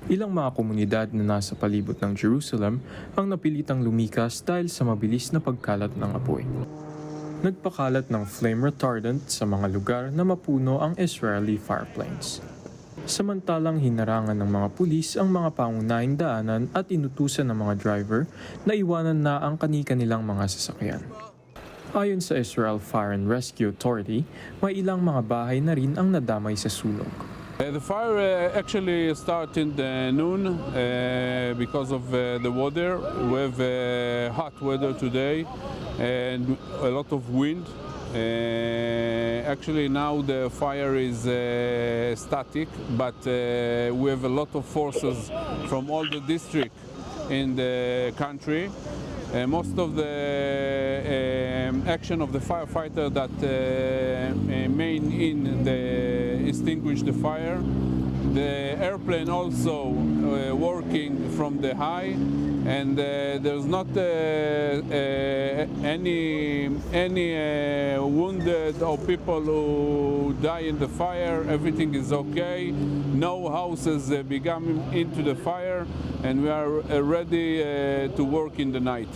Ilang mga komunidad na nasa palibot ng Jerusalem ang napilitang lumikas dahil sa mabilis na pagkalat ng apoy. Nagpakalat ng flame retardant sa mga lugar na mapuno ang Israeli fireplanes. Samantalang hinarangan ng mga pulis ang mga pangunahing daanan at inutusan ng mga driver na iwanan na ang kani-kanilang mga sasakyan. Ayon sa Israel Fire and Rescue Authority, may ilang mga bahay na rin ang nadamay sa sunog. The fire actually started noon because of the weather. We have hot weather today and a lot of wind. Actually now the fire is static, but we have a lot of forces from all the districts in the country. Most of the action of the firefighter that main in extinguish the fire. The airplane also working from the high, and there's not any wounded or people who die in the fire. Everything is okay. No houses began into the fire, and we are ready to work in the night.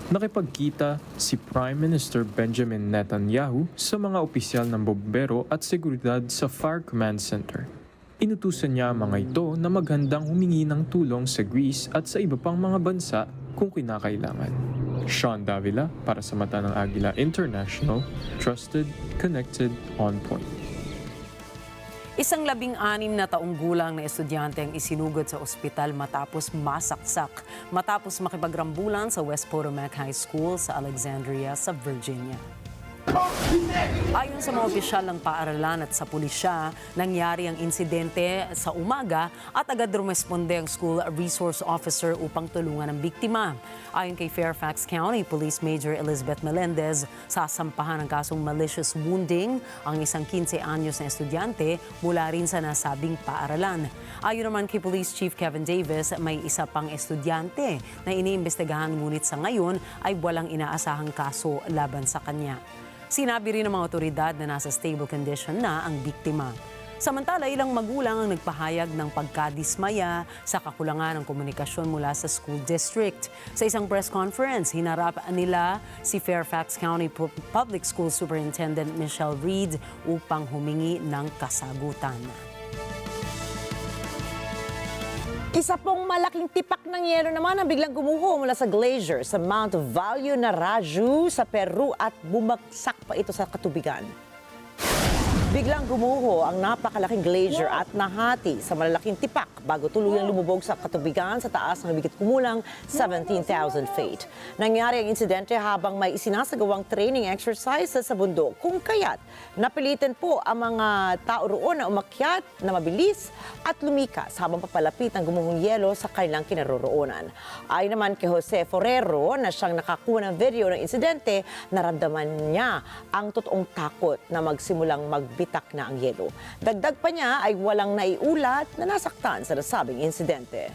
Nakipagkita si Prime Minister Benjamin Netanyahu sa mga opisyal ng bombero at seguridad sa Fire Command Center. Inutusan niya ang mga ito na maghandang humingi ng tulong sa Greece at sa iba pang mga bansa kung kinakailangan. Sean Davila para sa Mata ng Agila International, trusted, connected, on point. Isang 16 na taong gulang na estudyante ang isinugod sa ospital matapos masaksak, matapos makipagrambulan sa West Potomac High School sa Alexandria sa Virginia. Ayon sa mga opisyal ng paaralan at sa pulisya, nangyari ang insidente sa umaga at agad rumesponde ang school resource officer upang tulungan ang biktima. Ayon kay Fairfax County Police Major Elizabeth Melendez, sasampahan ng kasong malicious wounding ang isang 15 anyos na estudyante mula rin sa nasabing paaralan. Ayon naman kay Police Chief Kevin Davis, may isa pang estudyante na iniimbestigahan ngunit sa ngayon ay walang inaasahang kaso laban sa kanya. Sinabi rin ng mga otoridad na nasa stable condition na ang biktima. Samantala, ilang magulang ang nagpahayag ng pagkadismaya sa kakulangan ng komunikasyon mula sa school district. Sa isang press conference, hinarap nila si Fairfax County Public School Superintendent Michelle Reed upang humingi ng kasagutan. Isa pong malaking tipak ng yelo naman ang biglang gumuho mula sa glacier sa Mount Value na Raju sa Peru at bumagsak pa ito sa katubigan. Biglang gumuho ang napakalaking glacier at nahati sa malalaking tipak bago tuluyang lumubog sa katubigan sa taas ng higit kumulang 17,000 feet. Nangyari ang insidente habang may isinasagawang training exercises sa bundok, kung kaya't napilitan po ang mga tao roon na umakyat na mabilis at lumikas habang papalapit ang gumuhong yelo sa kanilang kinaroroonan. Ayon naman kay Jose Forero na siyang nakakuha ng video ng insidente, naramdaman niya ang totoong takot na magsimulang magbitak na ang yelo. Dagdag pa niya ay walang naiulat na nasaktan sa nasabing insidente.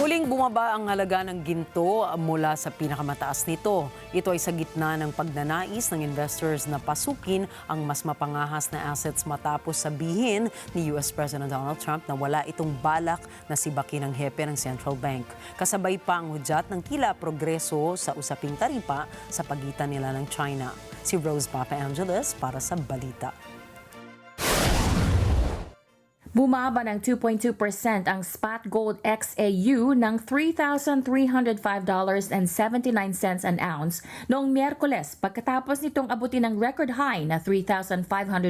Muling bumaba ang halaga ng ginto mula sa pinakamataas nito. Ito ay sa gitna ng pagnanais ng investors na pasukin ang mas mapangahas na assets matapos sabihin ni US President Donald Trump na wala itong balak na sibakin ang hepe ng Central Bank. Kasabay pa ang hudyat ng tila progreso sa usaping taripa sa pagitan nila ng China. Si Rose Papa Angeles para sa balita. Bumaba ng 2.2% ang spot gold XAU ng $3,305.79 an ounce noong Miyerkules pagkatapos nitong abutin ng record high na $3,500.05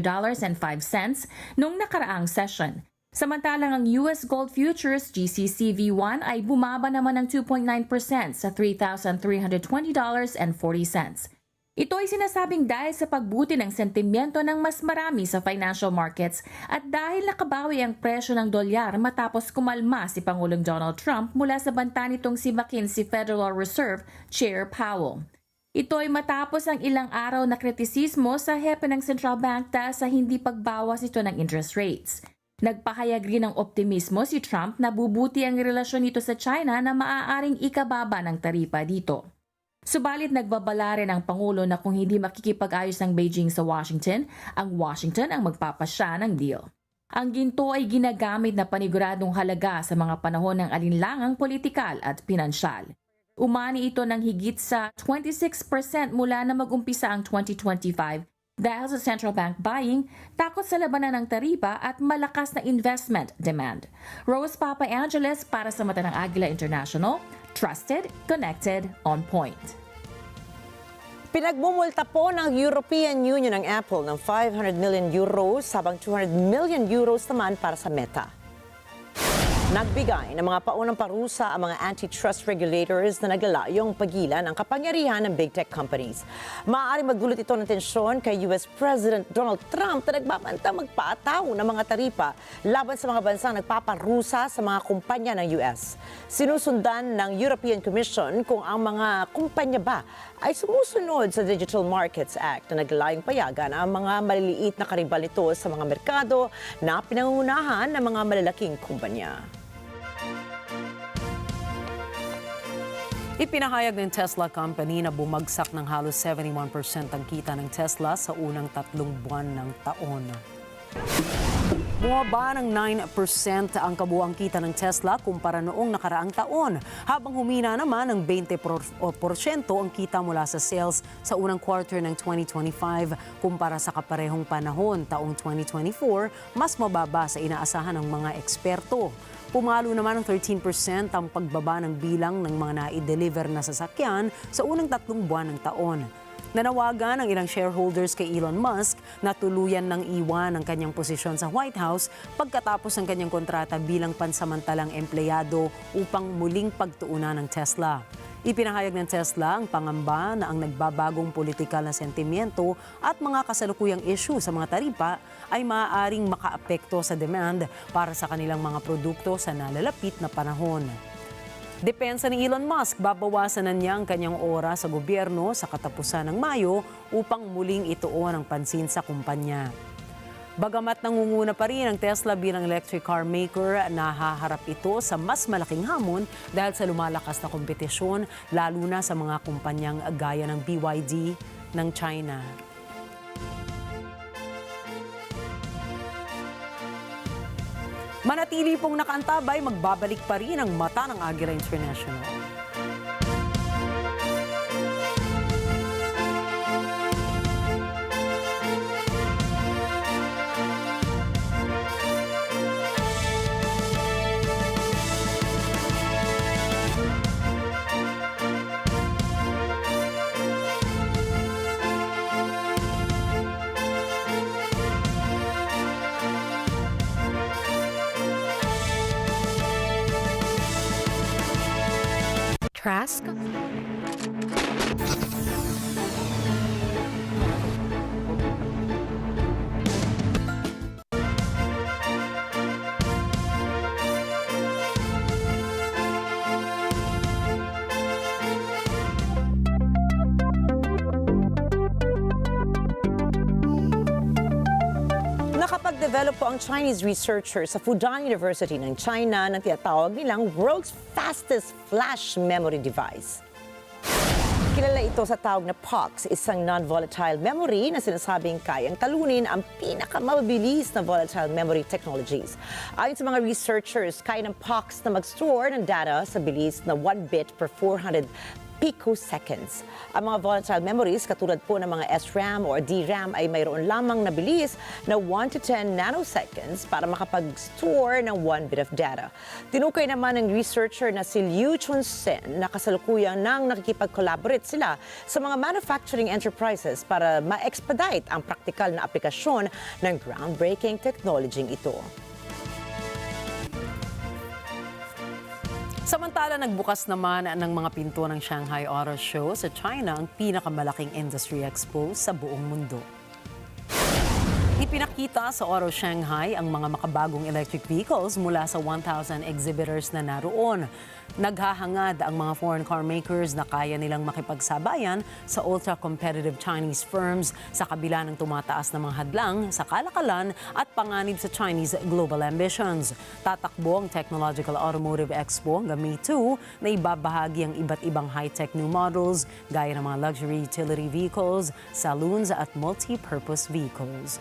noong nakaraang session. Samantalang ang US Gold Futures GCCV1 ay bumaba naman ng 2.9% sa $3,320.40. Ito ay sinasabing dahil sa pagbuti ng sentimiento ng mas marami sa financial markets at dahil nakabawi ang presyo ng dolyar matapos kumalma si Pangulong Donald Trump mula sa banta nitong sibakin si Federal Reserve Chair Powell. Ito ay matapos ang ilang araw na kritisismo sa hepe ng Central Bank dahil sa hindi pagbawas ito ng interest rates. Nagpahayag rin ng optimismo si Trump na bubuti ang relasyon nito sa China na maaaring ikababa ng taripa dito. Subalit nagbabala rin ang Pangulo na kung hindi makikipag-ayos ng Beijing sa Washington, ang Washington ang magpapasya ng deal. Ang ginto ay ginagamit na paniguradong halaga sa mga panahon ng alinlangang politikal at pinansyal. Umani ito ng higit sa 26% mula na mag-umpisa ang 2025 dahil sa central bank buying, takot sa labanan ng taripa at malakas na investment demand. Rose Papa Angeles para sa mata ng Agila International, trusted, connected, on point. Pinagmumulta po ng European Union ang Apple ng 500 million euros habang 200 million euros naman para sa Meta. Nagbigay ng mga paunang parusa ang mga antitrust regulators na naglalayong pagilan ang kapangyarihan ng big tech companies. Maaari magdulot ito ng tensyon kay US President Donald Trump na nagbabanta magpataw ng mga taripa laban sa mga bansang nagpaparusa sa mga kumpanya ng US. Sinusundan ng European Commission kung ang mga kumpanya ba ay sumusunod sa Digital Markets Act na naglalayong payagan ang mga maliliit na karibal nito sa mga merkado na pinangungunahan ng mga malalaking kumpanya. Ipinahayag ng Tesla Company na bumagsak ng halos 71% ang kita ng Tesla sa unang 3 buwan ng taon. Bumaba ng 9% ang kabuuang kita ng Tesla kumpara noong nakaraang taon, habang humina naman ng 20% ang kita mula sa sales sa unang quarter ng 2025 kumpara sa kaparehong panahon taong 2024, mas mababa sa inaasahan ng mga eksperto. Pumalo naman ng 13% ang pagbaba ng bilang ng mga na-deliver na sasakyan sa unang 3 buwan ng taon. Nanawagan ang ilang shareholders kay Elon Musk na tuluyan ng iwan ang kanyang posisyon sa White House pagkatapos ng kanyang kontrata bilang pansamantalang empleyado upang muling pagtuunan ng Tesla. Ipinahayag ng Tesla ang pangamba na ang nagbabagong politikal na sentimiento at mga kasalukuyang issue sa mga taripa ay maaaring makaapekto sa demand para sa kanilang mga produkto sa nalalapit na panahon. Depensa ni Elon Musk, babawasan na niya ang kanyang oras sa gobyerno sa katapusan ng Mayo upang muling ituon ang pansin sa kumpanya. Bagamat nangunguna pa rin ang Tesla bilang electric car maker, nahaharap ito sa mas malaking hamon dahil sa lumalakas na kompetisyon, lalo na sa mga kumpanyang gaya ng BYD ng China. Manatili pong nakaantabay, magbabalik pa rin ang mata ng Agila International. Trask? Nakapag-develop po ang Chinese researchers sa Fudan University ng China ng tinatawag nilang world's fastest flash memory device. Kilala ito sa tawag na POX, isang non-volatile memory na sinasabing kayang talunin ang pinakamabilis na volatile memory technologies. Ayon sa mga researchers, kaya ng POX na mag-store ng data sa bilis na 1 bit per 400 picoseconds. Ang mga volatile memories katulad po ng mga SRAM or DRAM ay mayroon lamang na bilis na 1 to 10 nanoseconds para makapag-store ng 1 bit of data. Tinukay naman ng researcher na si Liu Chunsen na kasalukuyang nang nakikipag-collaborate sila sa mga manufacturing enterprises para ma-expedite ang praktikal na aplikasyon ng groundbreaking technology ito. Samantala, nagbukas naman ng mga pinto ng Shanghai Auto Show sa China, ang pinakamalaking industry expo sa buong mundo. Ipinakita sa Auto Shanghai ang mga makabagong electric vehicles mula sa 1,000 exhibitors na naroon. Naghahangad ang mga foreign car makers na kaya nilang makipagsabayan sa ultra-competitive Chinese firms sa kabila ng tumataas na mga hadlang sa kalakalan at panganib sa Chinese global ambitions. Tatakbo ang Technological Automotive Expo hanggang May 2 na ibabahagi ang iba't ibang high-tech new models gaya ng mga luxury utility vehicles, saloons at multi-purpose vehicles.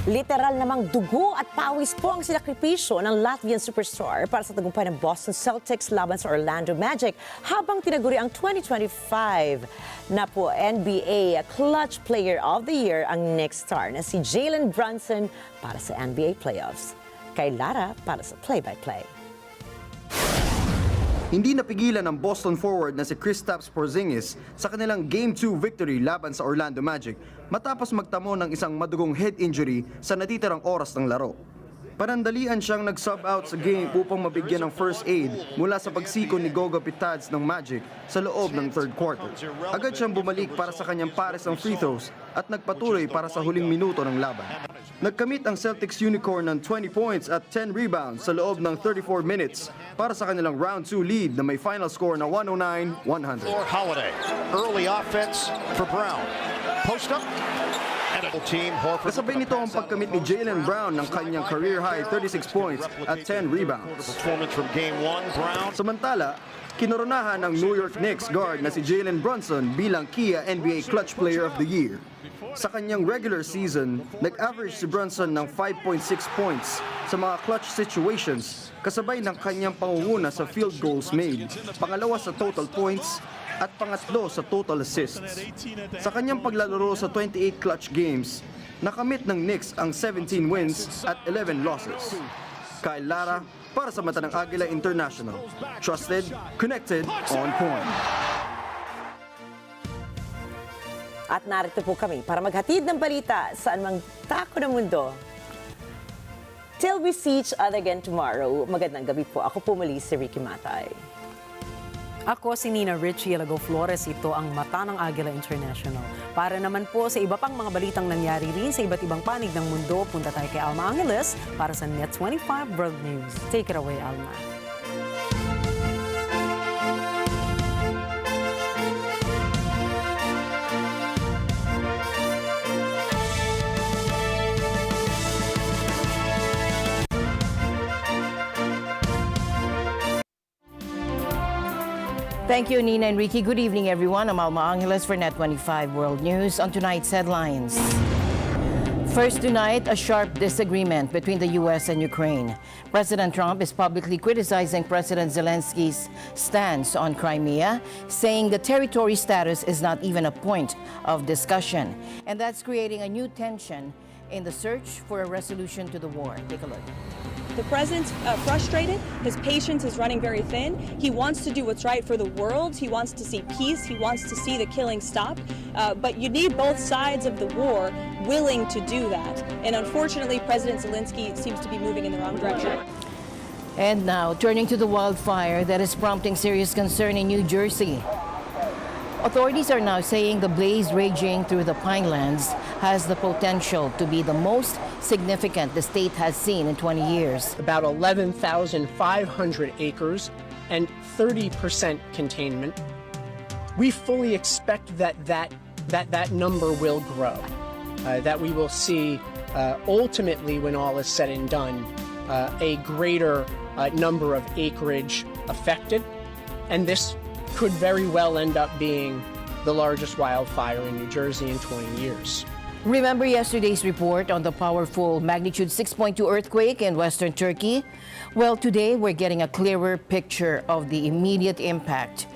Literal namang dugo at pawis po ang sinakripisyo ng Latvian superstar para sa tagumpay ng Boston Celtics laban sa Orlando Magic habang tinaguri ang 2025 na po NBA Clutch Player of the Year ang next star na si Jalen Brunson para sa NBA playoffs. Kay Lara para sa play-by-play. Hindi napigilan ng Boston forward na si Kristaps Porzingis sa kanilang Game 2 victory laban sa Orlando Magic matapos magtamo ng isang madugong head injury sa natitirang oras ng laro. Panandalian siyang nag-sub out sa game upang mabigyan ng first aid mula sa pagsiko ni Goga Pitads ng Magic sa loob ng third quarter. Agad siyang bumalik para sa kanyang pares ng free throws at nagpatuloy para sa huling minuto ng laban. Nagkamit ang Celtics unicorn ng 20 points at 10 rebounds sa loob ng 34 minutes para sa kanilang round 2 lead na may final score na 109-100. Holiday, early offense for Brown. Post up. Kasabay nito ang pagkamit ni Jaylen Brown ng kanyang career-high 36 points at 10 rebounds. Samantala, kinoronahan ng New York Knicks guard na si Jalen Brunson bilang Kia NBA Clutch Player of the Year. Sa kanyang regular season, nag-average si Brunson ng 5.6 points sa mga clutch situations kasabay ng kanyang pangunguna sa field goals made, pangalawa sa total points, at pangatlo sa total assists. Sa kanyang paglalaro sa 28 clutch games, nakamit ng Knicks ang 17 wins at 11 losses. Kyle Lara para sa mata ng Agila International. Trusted, connected, on point. At narito po kami para maghatid ng balita saan mang tako ng mundo. Till we see each other again tomorrow. Magandang gabi po. Ako po muli si Ricky Matay. Ako si Nina Richie Alago Flores, ito ang mata ng Agila International. Para naman po sa iba pang mga balitang nangyari rin sa iba't ibang panig ng mundo, punta tayo kay Alma Angeles para sa NET25 World News. Take it away, Alma. Thank you, Nina and Ricky. Good evening, everyone. I'm Alma Angeles for NET25 World News. On tonight's headlines. First tonight, a sharp disagreement between the U.S. and Ukraine. President Trump is publicly criticizing President Zelensky's stance on Crimea, saying the territory status is not even a point of discussion. And that's creating a new tension in the search for a resolution to the war. Take a look. The president's frustrated. His patience is running very thin. He wants to do what's right for the world. He wants to see peace. He wants to see the killing stop. But you need both sides of the war willing to do that. And unfortunately, President Zelensky seems to be moving in the wrong direction. And now, turning to the wildfire that is prompting serious concern in New Jersey. Authorities are now saying the blaze raging through the Pinelands has the potential to be the most significant the state has seen in 20 years. About 11,500 acres and 30% containment. We fully expect that number will grow, that we will see ultimately, when all is said and done, a greater number of acreage affected, and this could very well end up being the largest wildfire in New Jersey in 20 years. Remember yesterday's report on the powerful magnitude 6.2 earthquake in western Turkey? Well, today we're getting a clearer picture of the immediate impact.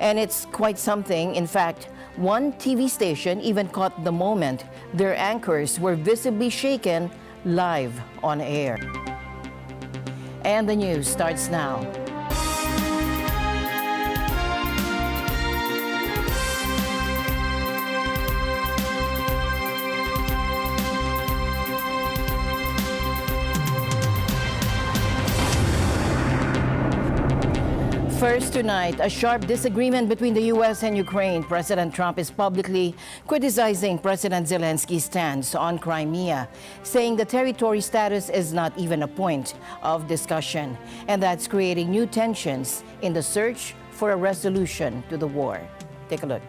And it's quite something. In fact, one TV station even caught the moment their anchors were visibly shaken live on air. And the news starts now. First tonight, a sharp disagreement between the U.S. and Ukraine. President Trump is publicly criticizing President Zelensky's stance on Crimea, saying the territory status is not even a point of discussion. And that's creating new tensions in the search for a resolution to the war. Take a look.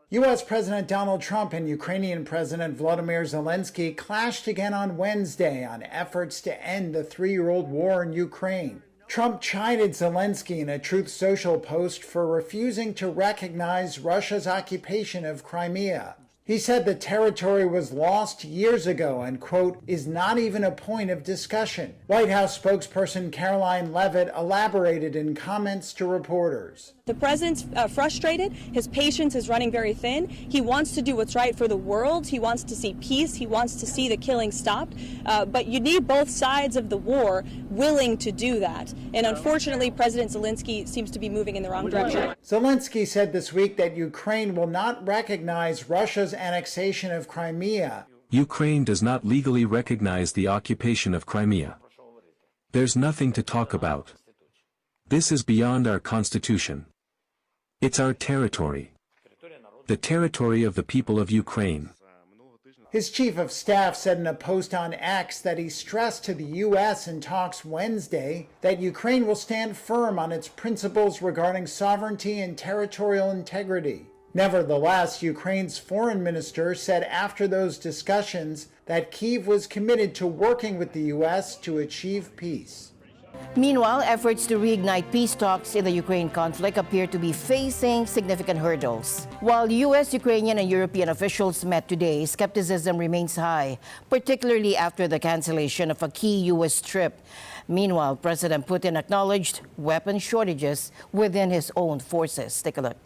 U.S. President Donald Trump and Ukrainian President Volodymyr Zelensky clashed again on Wednesday on efforts to end the three-year-old war in Ukraine. Trump chided Zelensky in a Truth Social post for refusing to recognize Russia's occupation of Crimea. He said the territory was lost years ago and, quote, is not even a point of discussion. White House spokesperson Caroline Leavitt elaborated in comments to reporters. The president's frustrated. His patience is running very thin. He wants to do what's right for the world. He wants to see peace. He wants to see the killing stopped. But you need both sides of the war willing to do that. And unfortunately, President Zelensky seems to be moving in the wrong direction. Zelensky said this week that Ukraine will not recognize Russia's annexation of Crimea. Ukraine does not legally recognize the occupation of Crimea. There's nothing to talk about. This is beyond our constitution. It's our territory. The territory of the people of Ukraine. His chief of staff said in a post on X that he stressed to the U.S. in talks Wednesday that Ukraine will stand firm on its principles regarding sovereignty and territorial integrity. Nevertheless, Ukraine's foreign minister said after those discussions that Kyiv was committed to working with the U.S. to achieve peace. Meanwhile, efforts to reignite peace talks in the Ukraine conflict appear to be facing significant hurdles. While U.S., Ukrainian, and European officials met today, skepticism remains high, particularly after the cancellation of a key U.S. trip. Meanwhile, President Putin acknowledged weapon shortages within his own forces. Take a look.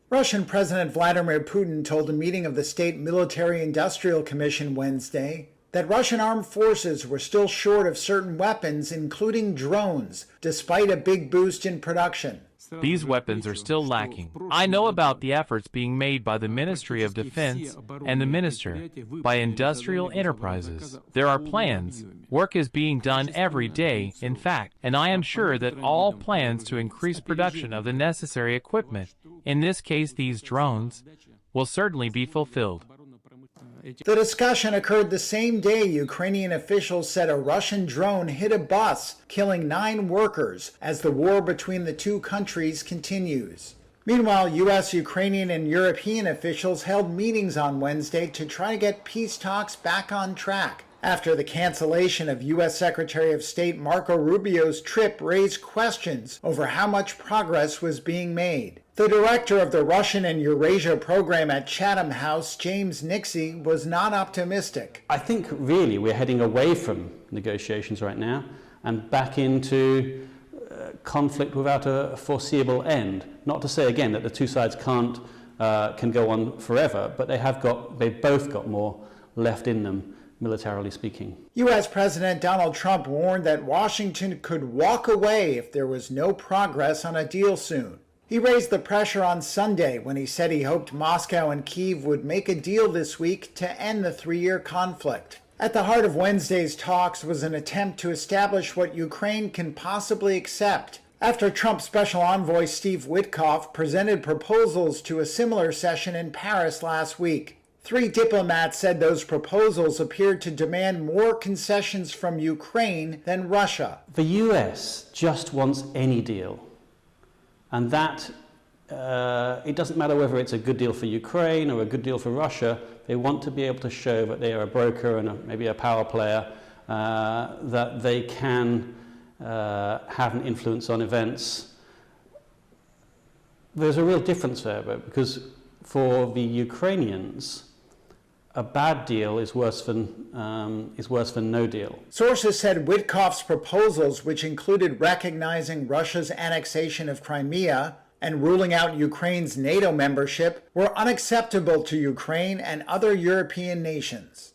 Russian President Vladimir Putin told a meeting of the State Military-Industrial Commission Wednesday that Russian armed forces were still short of certain weapons, including drones, despite a big boost in production. These weapons are still lacking. I know about the efforts being made by the Ministry of Defense and the Minister, by industrial enterprises. There are plans. Work is being done every day, in fact, and I am sure that all plans to increase production of the necessary equipment, in this case these drones, will certainly be fulfilled. The discussion occurred the same day Ukrainian officials said a Russian drone hit a bus, killing 9 workers, as the war between the two countries continues. Meanwhile, U.S., Ukrainian, and European officials held meetings on Wednesday to try to get peace talks back on track, after the cancellation of U.S. Secretary of State Marco Rubio's trip raised questions over how much progress was being made. The director of the Russian and Eurasia program at Chatham House, James Nixie, was not optimistic. I think really we're heading away from negotiations right now and back into conflict without a foreseeable end. Not to say again that the two sides can go on forever, but they've both got more left in them, militarily speaking. U.S. President Donald Trump warned that Washington could walk away if there was no progress on a deal soon. He raised the pressure on Sunday when he said he hoped Moscow and Kyiv would make a deal this week to end the 3-year conflict. At the heart of Wednesday's talks was an attempt to establish what Ukraine can possibly accept, after Trump's special envoy Steve Witkoff presented proposals to a similar session in Paris last week. 3 diplomats said those proposals appeared to demand more concessions from Ukraine than Russia. The US just wants any deal. And that, it doesn't matter whether it's a good deal for Ukraine or a good deal for Russia, they want to be able to show that they are a broker and maybe a power player, that they can have an influence on events. There's a real difference there, because for the Ukrainians, a bad deal is worse than no deal. Sources said Witkoff's proposals, which included recognizing Russia's annexation of Crimea and ruling out Ukraine's NATO membership, were unacceptable to Ukraine and other European nations.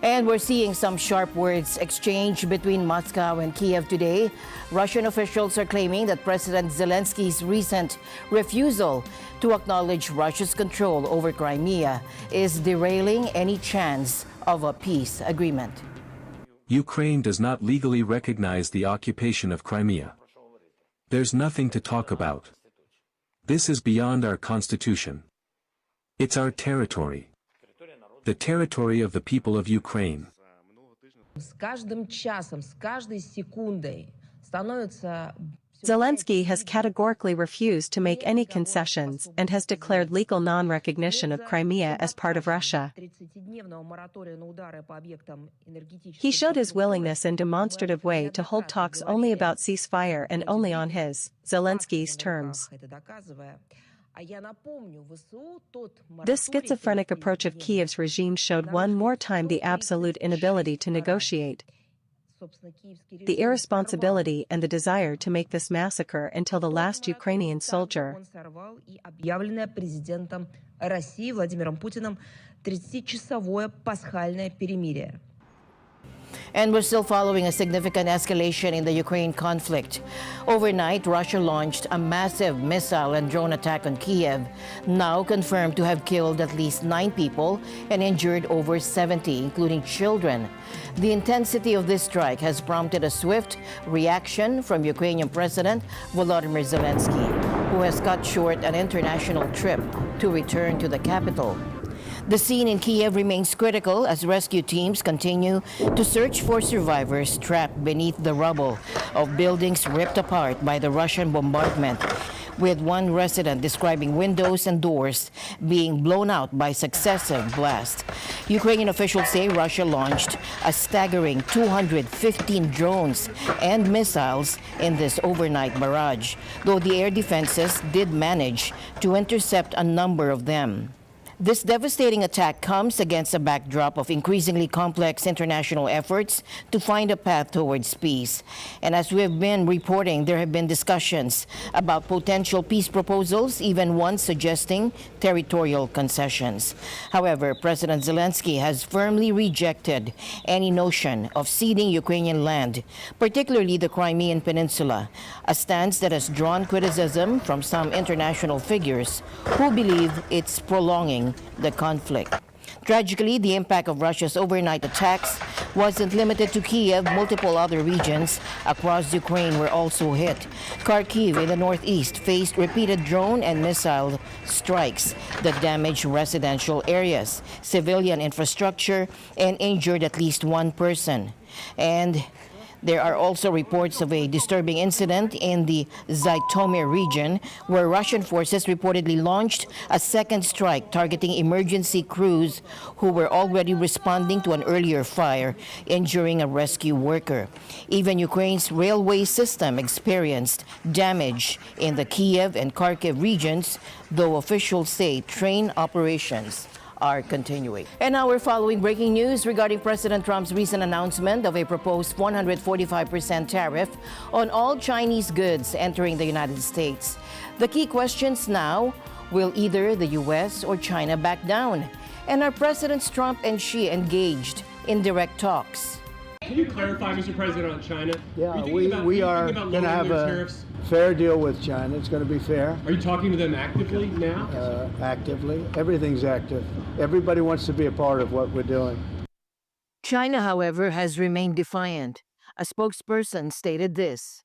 And we're seeing some sharp words exchanged between Moscow and Kiev today. Russian officials are claiming that President Zelensky's recent refusal to acknowledge Russia's control over Crimea is derailing any chance of a peace agreement. Ukraine does not legally recognize the occupation of Crimea. There's nothing to talk about. This is beyond our constitution. It's our territory. The territory of the people of Ukraine. Zelensky has categorically refused to make any concessions and has declared legal non-recognition of Crimea as part of Russia. He showed his willingness in demonstrative way to hold talks only about ceasefire and only on his, Zelensky's, terms. This schizophrenic approach of Kiev's regime showed one more time the absolute inability to negotiate, the irresponsibility and the desire to make this massacre until the last Ukrainian soldier. And we're still following a significant escalation in the Ukraine conflict. Overnight, Russia launched a massive missile and drone attack on Kiev, now confirmed to have killed at least 9 people and injured over 70, including children. The intensity of this strike has prompted a swift reaction from Ukrainian President Volodymyr Zelensky, who has cut short an international trip to return to the capital. The scene in Kiev remains critical as rescue teams continue to search for survivors trapped beneath the rubble of buildings ripped apart by the Russian bombardment, with one resident describing windows and doors being blown out by successive blasts. Ukrainian officials say Russia launched a staggering 215 drones and missiles in this overnight barrage, though the air defenses did manage to intercept a number of them. This devastating attack comes against a backdrop of increasingly complex international efforts to find a path towards peace. And as we have been reporting, there have been discussions about potential peace proposals, even one suggesting territorial concessions. However, President Zelensky has firmly rejected any notion of ceding Ukrainian land, particularly the Crimean Peninsula, a stance that has drawn criticism from some international figures who believe it's prolonging the conflict. Tragically, the impact of Russia's overnight attacks wasn't limited to Kiev. Multiple other regions across Ukraine were also hit. Kharkiv in the northeast faced repeated drone and missile strikes that damaged residential areas, civilian infrastructure, and injured at least one person. And there are also reports of a disturbing incident in the Zhytomyr region, where Russian forces reportedly launched a second strike targeting emergency crews who were already responding to an earlier fire, injuring a rescue worker. Even Ukraine's railway system experienced damage in the Kiev and Kharkiv regions, though officials say train operations are continuing. And now we're following breaking news regarding President Trump's recent announcement of a proposed 145% tariff on all Chinese goods entering the United States. The key questions now, will either the U.S. or China back down? And are Presidents Trump and Xi engaged in direct talks? Can you clarify, Mr. President, on China? Yeah, we are going to have a fair deal with China. It's going to be fair. Are you talking to them actively now? Actively. Everything's active. Everybody wants to be a part of what we're doing. China, however, has remained defiant. A spokesperson stated this: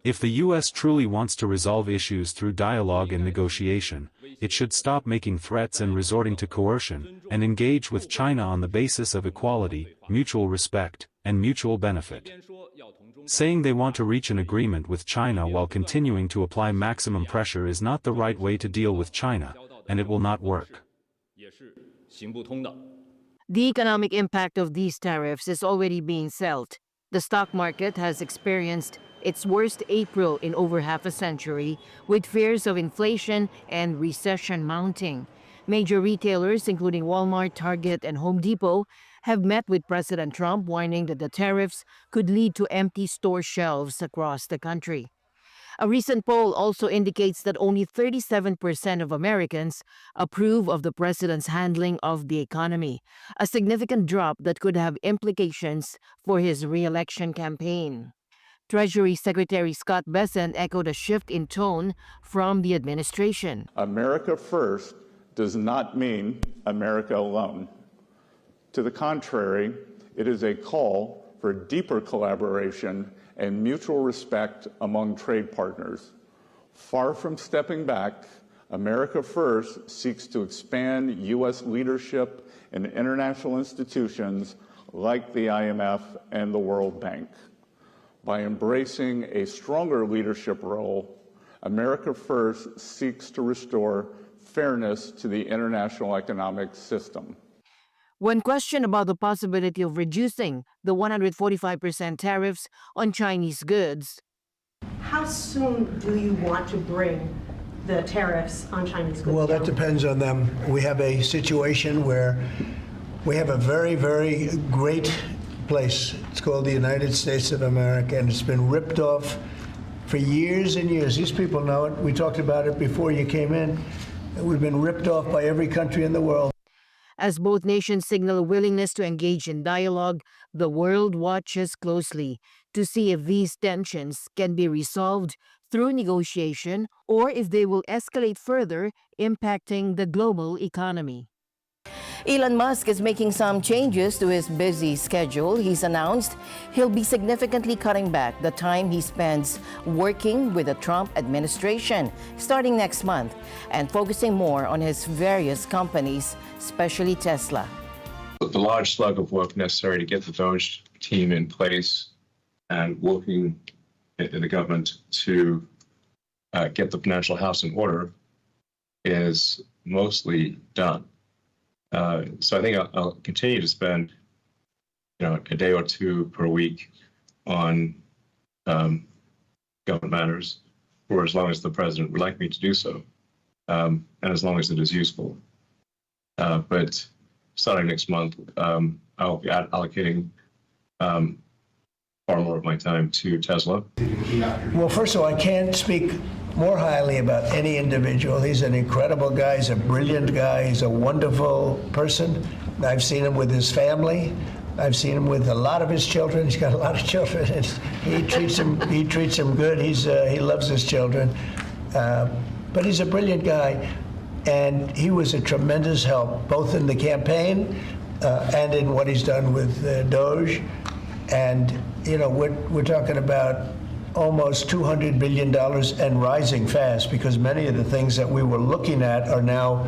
If the U.S. truly wants to resolve issues through dialogue and negotiation, it should stop making threats and resorting to coercion, and engage with China on the basis of equality, mutual respect, and mutual benefit. Saying they want to reach an agreement with China while continuing to apply maximum pressure is not the right way to deal with China, and it will not work. The economic impact of these tariffs is already being felt. The stock market has experienced its worst April in over half a century, with fears of inflation and recession mounting. Major retailers, including Walmart, Target, and Home Depot, have met with President Trump, warning that the tariffs could lead to empty store shelves across the country. A recent poll also indicates that only 37% of Americans approve of the president's handling of the economy, a significant drop that could have implications for his re-election campaign. Treasury Secretary Scott Bessent echoed a shift in tone from the administration. America first does not mean America alone. To the contrary, it is a call for deeper collaboration and mutual respect among trade partners. Far from stepping back, America First seeks to expand U.S. leadership in international institutions like the IMF and the World Bank. By embracing a stronger leadership role, America First seeks to restore fairness to the international economic system. When questioned about the possibility of reducing the 145% tariffs on Chinese goods, how soon do you want to bring the tariffs on Chinese goods? Well, that depends on them. We have a situation where we have a very, very great place. It's called the United States of America, and it's been ripped off for years and years. These people know it. We talked about it before you came in. We've been ripped off by every country in the world. As both nations signal a willingness to engage in dialogue, the world watches closely to see if these tensions can be resolved through negotiation or if they will escalate further, impacting the global economy. Elon Musk is making some changes to his busy schedule. He's announced he'll be significantly cutting back the time he spends working with the Trump administration starting next month and focusing more on his various companies, especially Tesla. The large slug of work necessary to get the Doge team in place and working in the government to get the financial house in order is mostly done. So I think I'll continue to spend, a day or two per week on government matters for as long as the president would like me to do so, and as long as it is useful. But starting next month, I'll be allocating far more of my time to Tesla. Well, first of all, I can't speak more highly about any individual. He's an incredible guy. He's a brilliant guy. He's a wonderful person. I've seen him with his family. I've seen him with a lot of his children. He's got a lot of children. He treats them good. He loves his children. But he's a brilliant guy, and he was a tremendous help both in the campaign and in what he's done with Doge. And we're talking about almost $200 billion and rising fast, because many of the things that we were looking at are now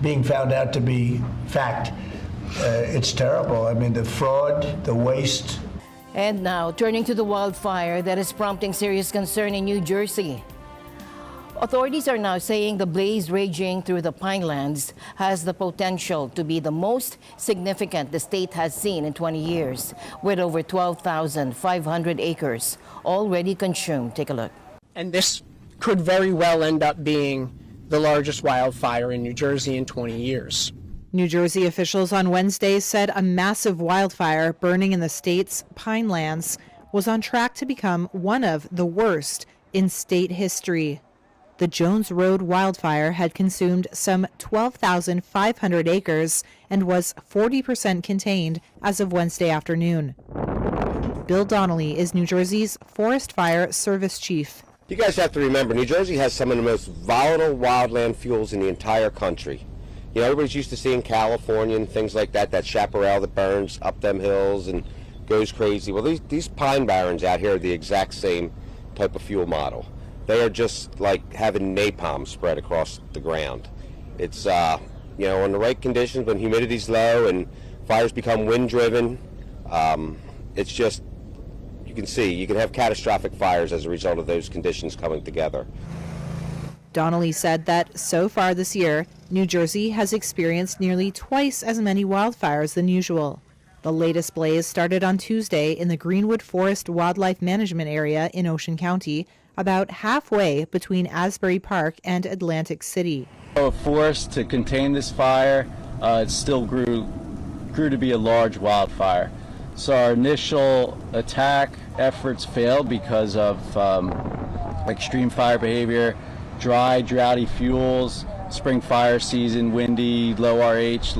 being found out to be fact. It's terrible. I mean, the fraud, the waste. And now, turning to the wildfire that is prompting serious concern in New Jersey. Authorities are now saying the blaze raging through the Pinelands has the potential to be the most significant the state has seen in 20 years, with over 12,500 acres already consumed. Take a look. And this could very well end up being the largest wildfire in New Jersey in 20 years. New Jersey officials on Wednesday said a massive wildfire burning in the state's Pinelands was on track to become one of the worst in state history. The Jones Road wildfire had consumed some 12,500 acres and was 40% contained as of Wednesday afternoon. Bill Donnelly is New Jersey's Forest Fire Service Chief. You guys have to remember, New Jersey has some of the most volatile wildland fuels in the entire country. Everybody's used to seeing California and things like that, that chaparral that burns up them hills and goes crazy. Well, these pine barrens out here are the exact same type of fuel model. They are just like having napalm spread across the ground. It's, on the right conditions, when humidity's low and fires become wind-driven, it's just, you can have catastrophic fires as a result of those conditions coming together. Donnelly said that so far this year, New Jersey has experienced nearly twice as many wildfires than usual. The latest blaze started on Tuesday in the Greenwood Forest Wildlife Management Area in Ocean County, about halfway between Asbury Park and Atlantic City. Forced to contain this fire, it still grew to be a large wildfire. So our initial attack efforts failed because of extreme fire behavior, dry, droughty fuels, spring fire season, windy, low RH,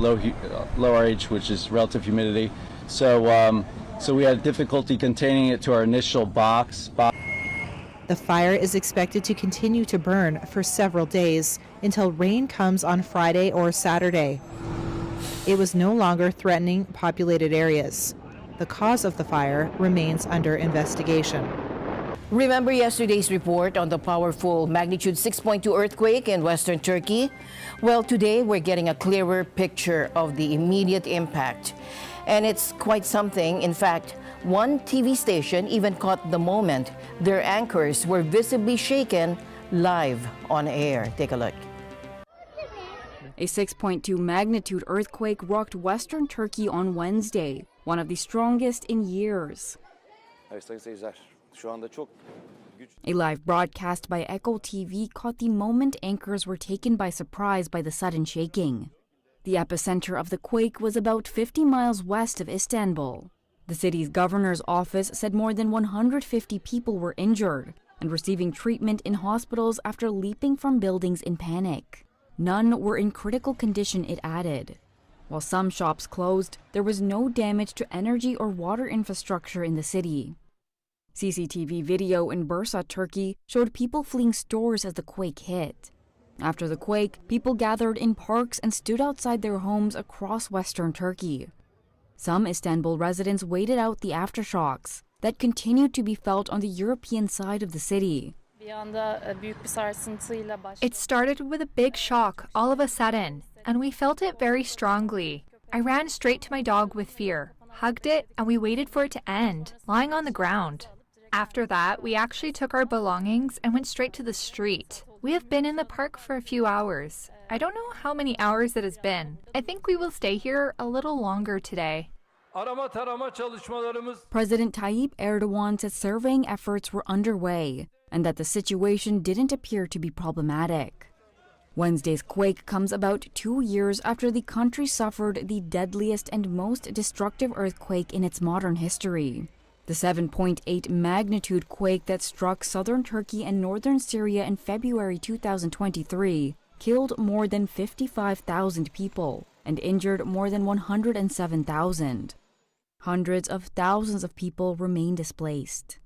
which is relative humidity. So we had difficulty containing it to our initial box. The fire is expected to continue to burn for several days until rain comes on Friday or Saturday. It was no longer threatening populated areas. The cause of the fire remains under investigation. Remember yesterday's report on the powerful magnitude 6.2 earthquake in western Turkey? Well, today we're getting a clearer picture of the immediate impact. And it's quite something. In fact, one TV station even caught the moment their anchors were visibly shaken live on air. Take a look. A 6.2 magnitude earthquake rocked western Turkey on Wednesday, one of the strongest in years. A live broadcast by Echo TV caught the moment anchors were taken by surprise by the sudden shaking. The epicenter of the quake was about 50 miles west of Istanbul. The city's governor's office said more than 150 people were injured and receiving treatment in hospitals after leaping from buildings in panic. None were in critical condition, it added. While some shops closed, there was no damage to energy or water infrastructure in the city. CCTV video in Bursa, Turkey, showed people fleeing stores as the quake hit. After the quake, people gathered in parks and stood outside their homes across western Turkey. Some Istanbul residents waited out the aftershocks that continued to be felt on the European side of the city. It started with a big shock all of a sudden, and we felt it very strongly. I ran straight to my dog with fear, hugged it, and we waited for it to end, lying on the ground. After that, we actually took our belongings and went straight to the street. We have been in the park for a few hours. I don't know how many hours it has been. I think we will stay here a little longer today. President Tayyip Erdogan said surveying efforts were underway and that the situation didn't appear to be problematic. Wednesday's quake comes about 2 years after the country suffered the deadliest and most destructive earthquake in its modern history. The 7.8 magnitude quake that struck southern Turkey and northern Syria in February 2023 killed more than 55,000 people and injured more than 107,000. Hundreds of thousands of people remain displaced.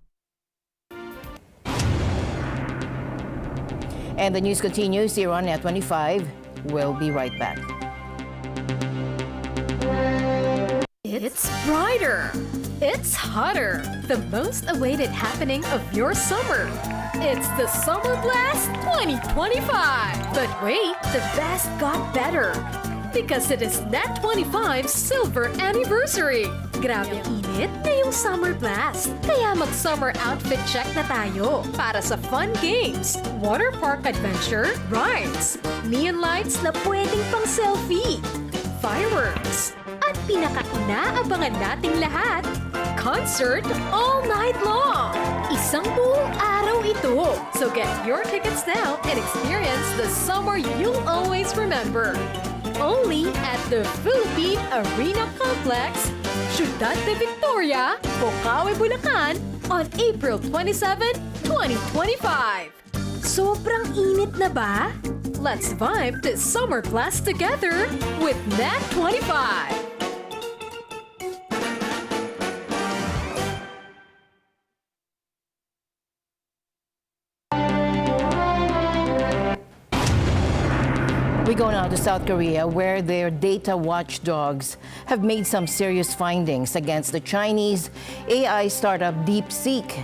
And the news continues here on NET25. We'll be right back. It's brighter. It's hotter. The most awaited happening of your summer. It's the Summer Blast 2025. But wait, the best got better. Because it is NET25 Silver Anniversary. Grabe ang init ngayong Summer Blast. Kaya mag-summer outfit check na tayo para sa fun games, water park adventure, rides, neon lights na pwedeng pang selfie, fireworks, at pinaka-inaabangan nating lahat, concert all night long. Isang buong araw ito. So get your tickets now and experience the summer you'll always remember. Only at the Philippine Arena Complex, Ciudad de Victoria, Bocaue, Bulacan, on April 27, 2025. Sobrang init na ba? Let's vibe this Summer Blast together with NET25. We go now to South Korea, where their data watchdogs have made some serious findings against the Chinese AI startup DeepSeek.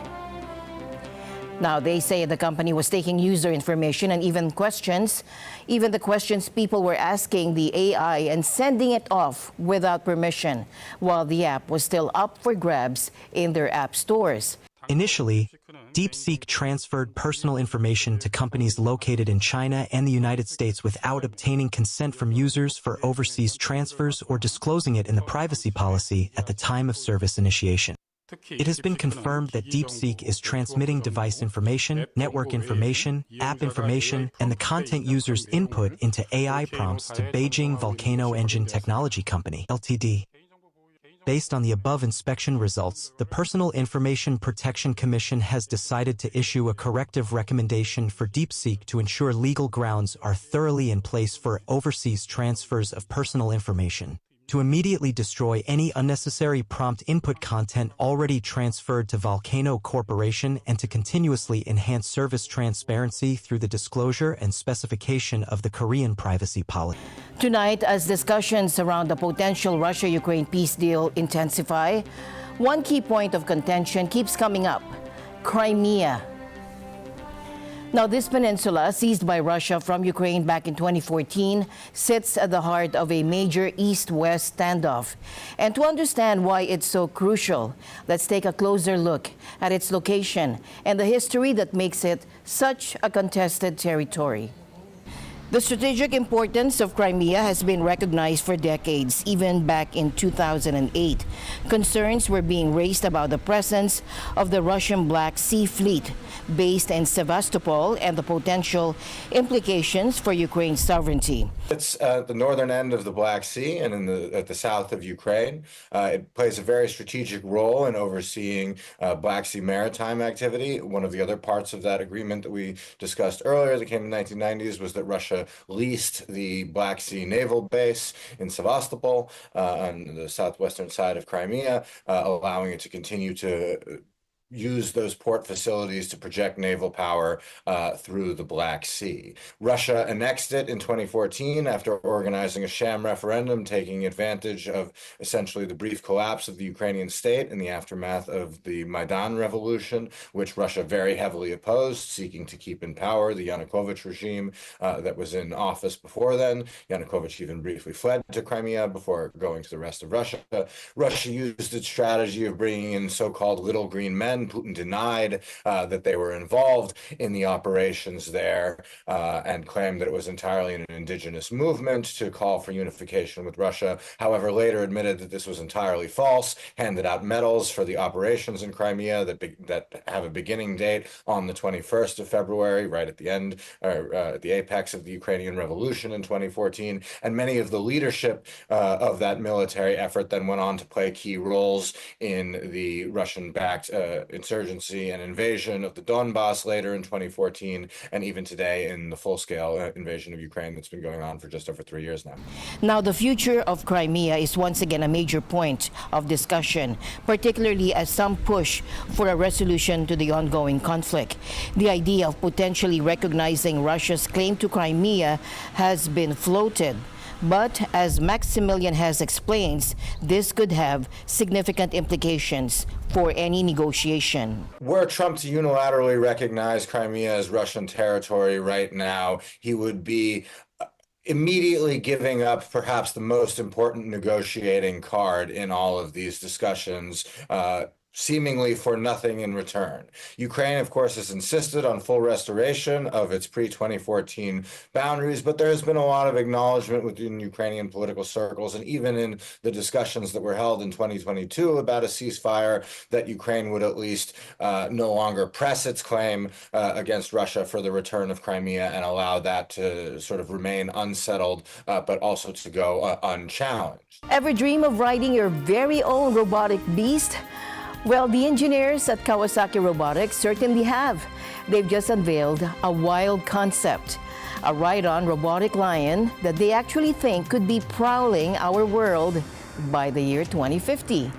Now, they say the company was taking user information and even the questions people were asking the AI and sending it off without permission, while the app was still up for grabs in their app stores. Initially, DeepSeek transferred personal information to companies located in China and the United States without obtaining consent from users for overseas transfers or disclosing it in the privacy policy at the time of service initiation. It has been confirmed that DeepSeek is transmitting device information, network information, app information, and the content users input into AI prompts to Beijing Volcano Engine Technology Company, Ltd. Based on the above inspection results, the Personal Information Protection Commission has decided to issue a corrective recommendation for DeepSeek to ensure legal grounds are thoroughly in place for overseas transfers of personal information, to immediately destroy any unnecessary prompt input content already transferred to Volcano Corporation, and to continuously enhance service transparency through the disclosure and specification of the Korean privacy policy. Tonight, as discussions around the potential Russia-Ukraine peace deal intensify, one key point of contention keeps coming up: Crimea. Now, this peninsula, seized by Russia from Ukraine back in 2014, sits at the heart of a major East-West standoff. And to understand why it's so crucial, let's take a closer look at its location and the history that makes it such a contested territory. The strategic importance of Crimea has been recognized for decades, even back in 2008. Concerns were being raised about the presence of the Russian Black Sea Fleet based in Sevastopol and the potential implications for Ukraine's sovereignty. It's at the northern end of the Black Sea and at the south of Ukraine. It plays a very strategic role in overseeing Black Sea maritime activity. One of the other parts of that agreement that we discussed earlier that came in the 1990s was that Russia leased the Black Sea naval base in Sevastopol on the southwestern side of Crimea, allowing it to continue to use those port facilities to project naval power through the Black Sea. Russia annexed it in 2014 after organizing a sham referendum, taking advantage of essentially the brief collapse of the Ukrainian state in the aftermath of the Maidan revolution, which Russia very heavily opposed, seeking to keep in power the Yanukovych regime that was in office before then. Yanukovych even briefly fled to Crimea before going to the rest of Russia. Russia used its strategy of bringing in so-called little green men. Putin denied that they were involved in the operations there and claimed that it was entirely an indigenous movement to call for unification with Russia. However, later admitted that this was entirely false, handed out medals for the operations in Crimea that have a beginning date on the 21st of February, right at the end, or at the apex of the Ukrainian Revolution in 2014. And many of the leadership of that military effort then went on to play key roles in the Russian-backed insurgency and invasion of the Donbass later in 2014, and even today in the full-scale invasion of Ukraine that's been going on for just over 3 years now. Now, the future of Crimea is once again a major point of discussion, particularly as some push for a resolution to the ongoing conflict. The idea of potentially recognizing Russia's claim to Crimea has been floated. But as Maximilian has explained, this could have significant implications for any negotiation. Were Trump to unilaterally recognize Crimea as Russian territory right now, he would be immediately giving up perhaps the most important negotiating card in all of these discussions, seemingly for nothing in return. Ukraine, of course, has insisted on full restoration of its pre-2014 boundaries, but there has been a lot of acknowledgement within Ukrainian political circles and even in the discussions that were held in 2022 about a ceasefire that Ukraine would at least no longer press its claim against Russia for the return of Crimea and allow that to sort of remain unsettled, but also to go unchallenged. Ever dream of riding your very own robotic beast? Well, the engineers at Kawasaki Robotics certainly have. They've just unveiled a wild concept, a ride-on robotic lion that they actually think could be prowling our world by the year 2050.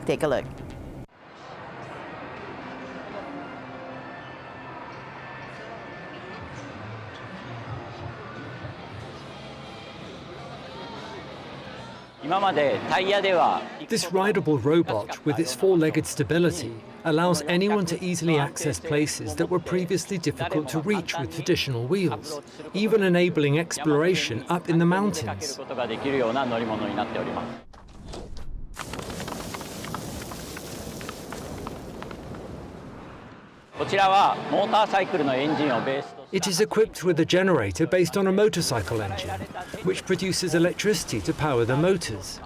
Take a look. This rideable robot, with its four-legged stability, allows anyone to easily access places that were previously difficult to reach with traditional wheels, even enabling exploration up in the mountains. It is equipped with a generator based on a motorcycle engine, which produces electricity to power the motors.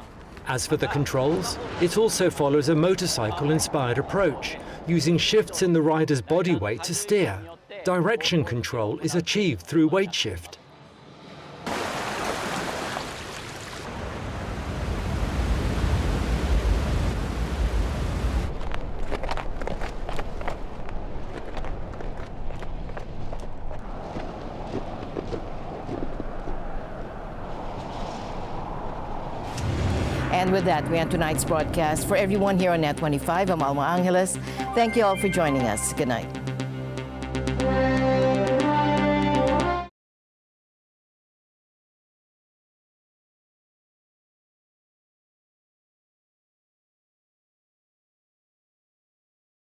As for the controls, it also follows a motorcycle-inspired approach, using shifts in the rider's body weight to steer. Direction control is achieved through weight shift. And with that, we end tonight's broadcast. For everyone here on NET25, I'm Alma Angeles. Thank you all for joining us. Good night.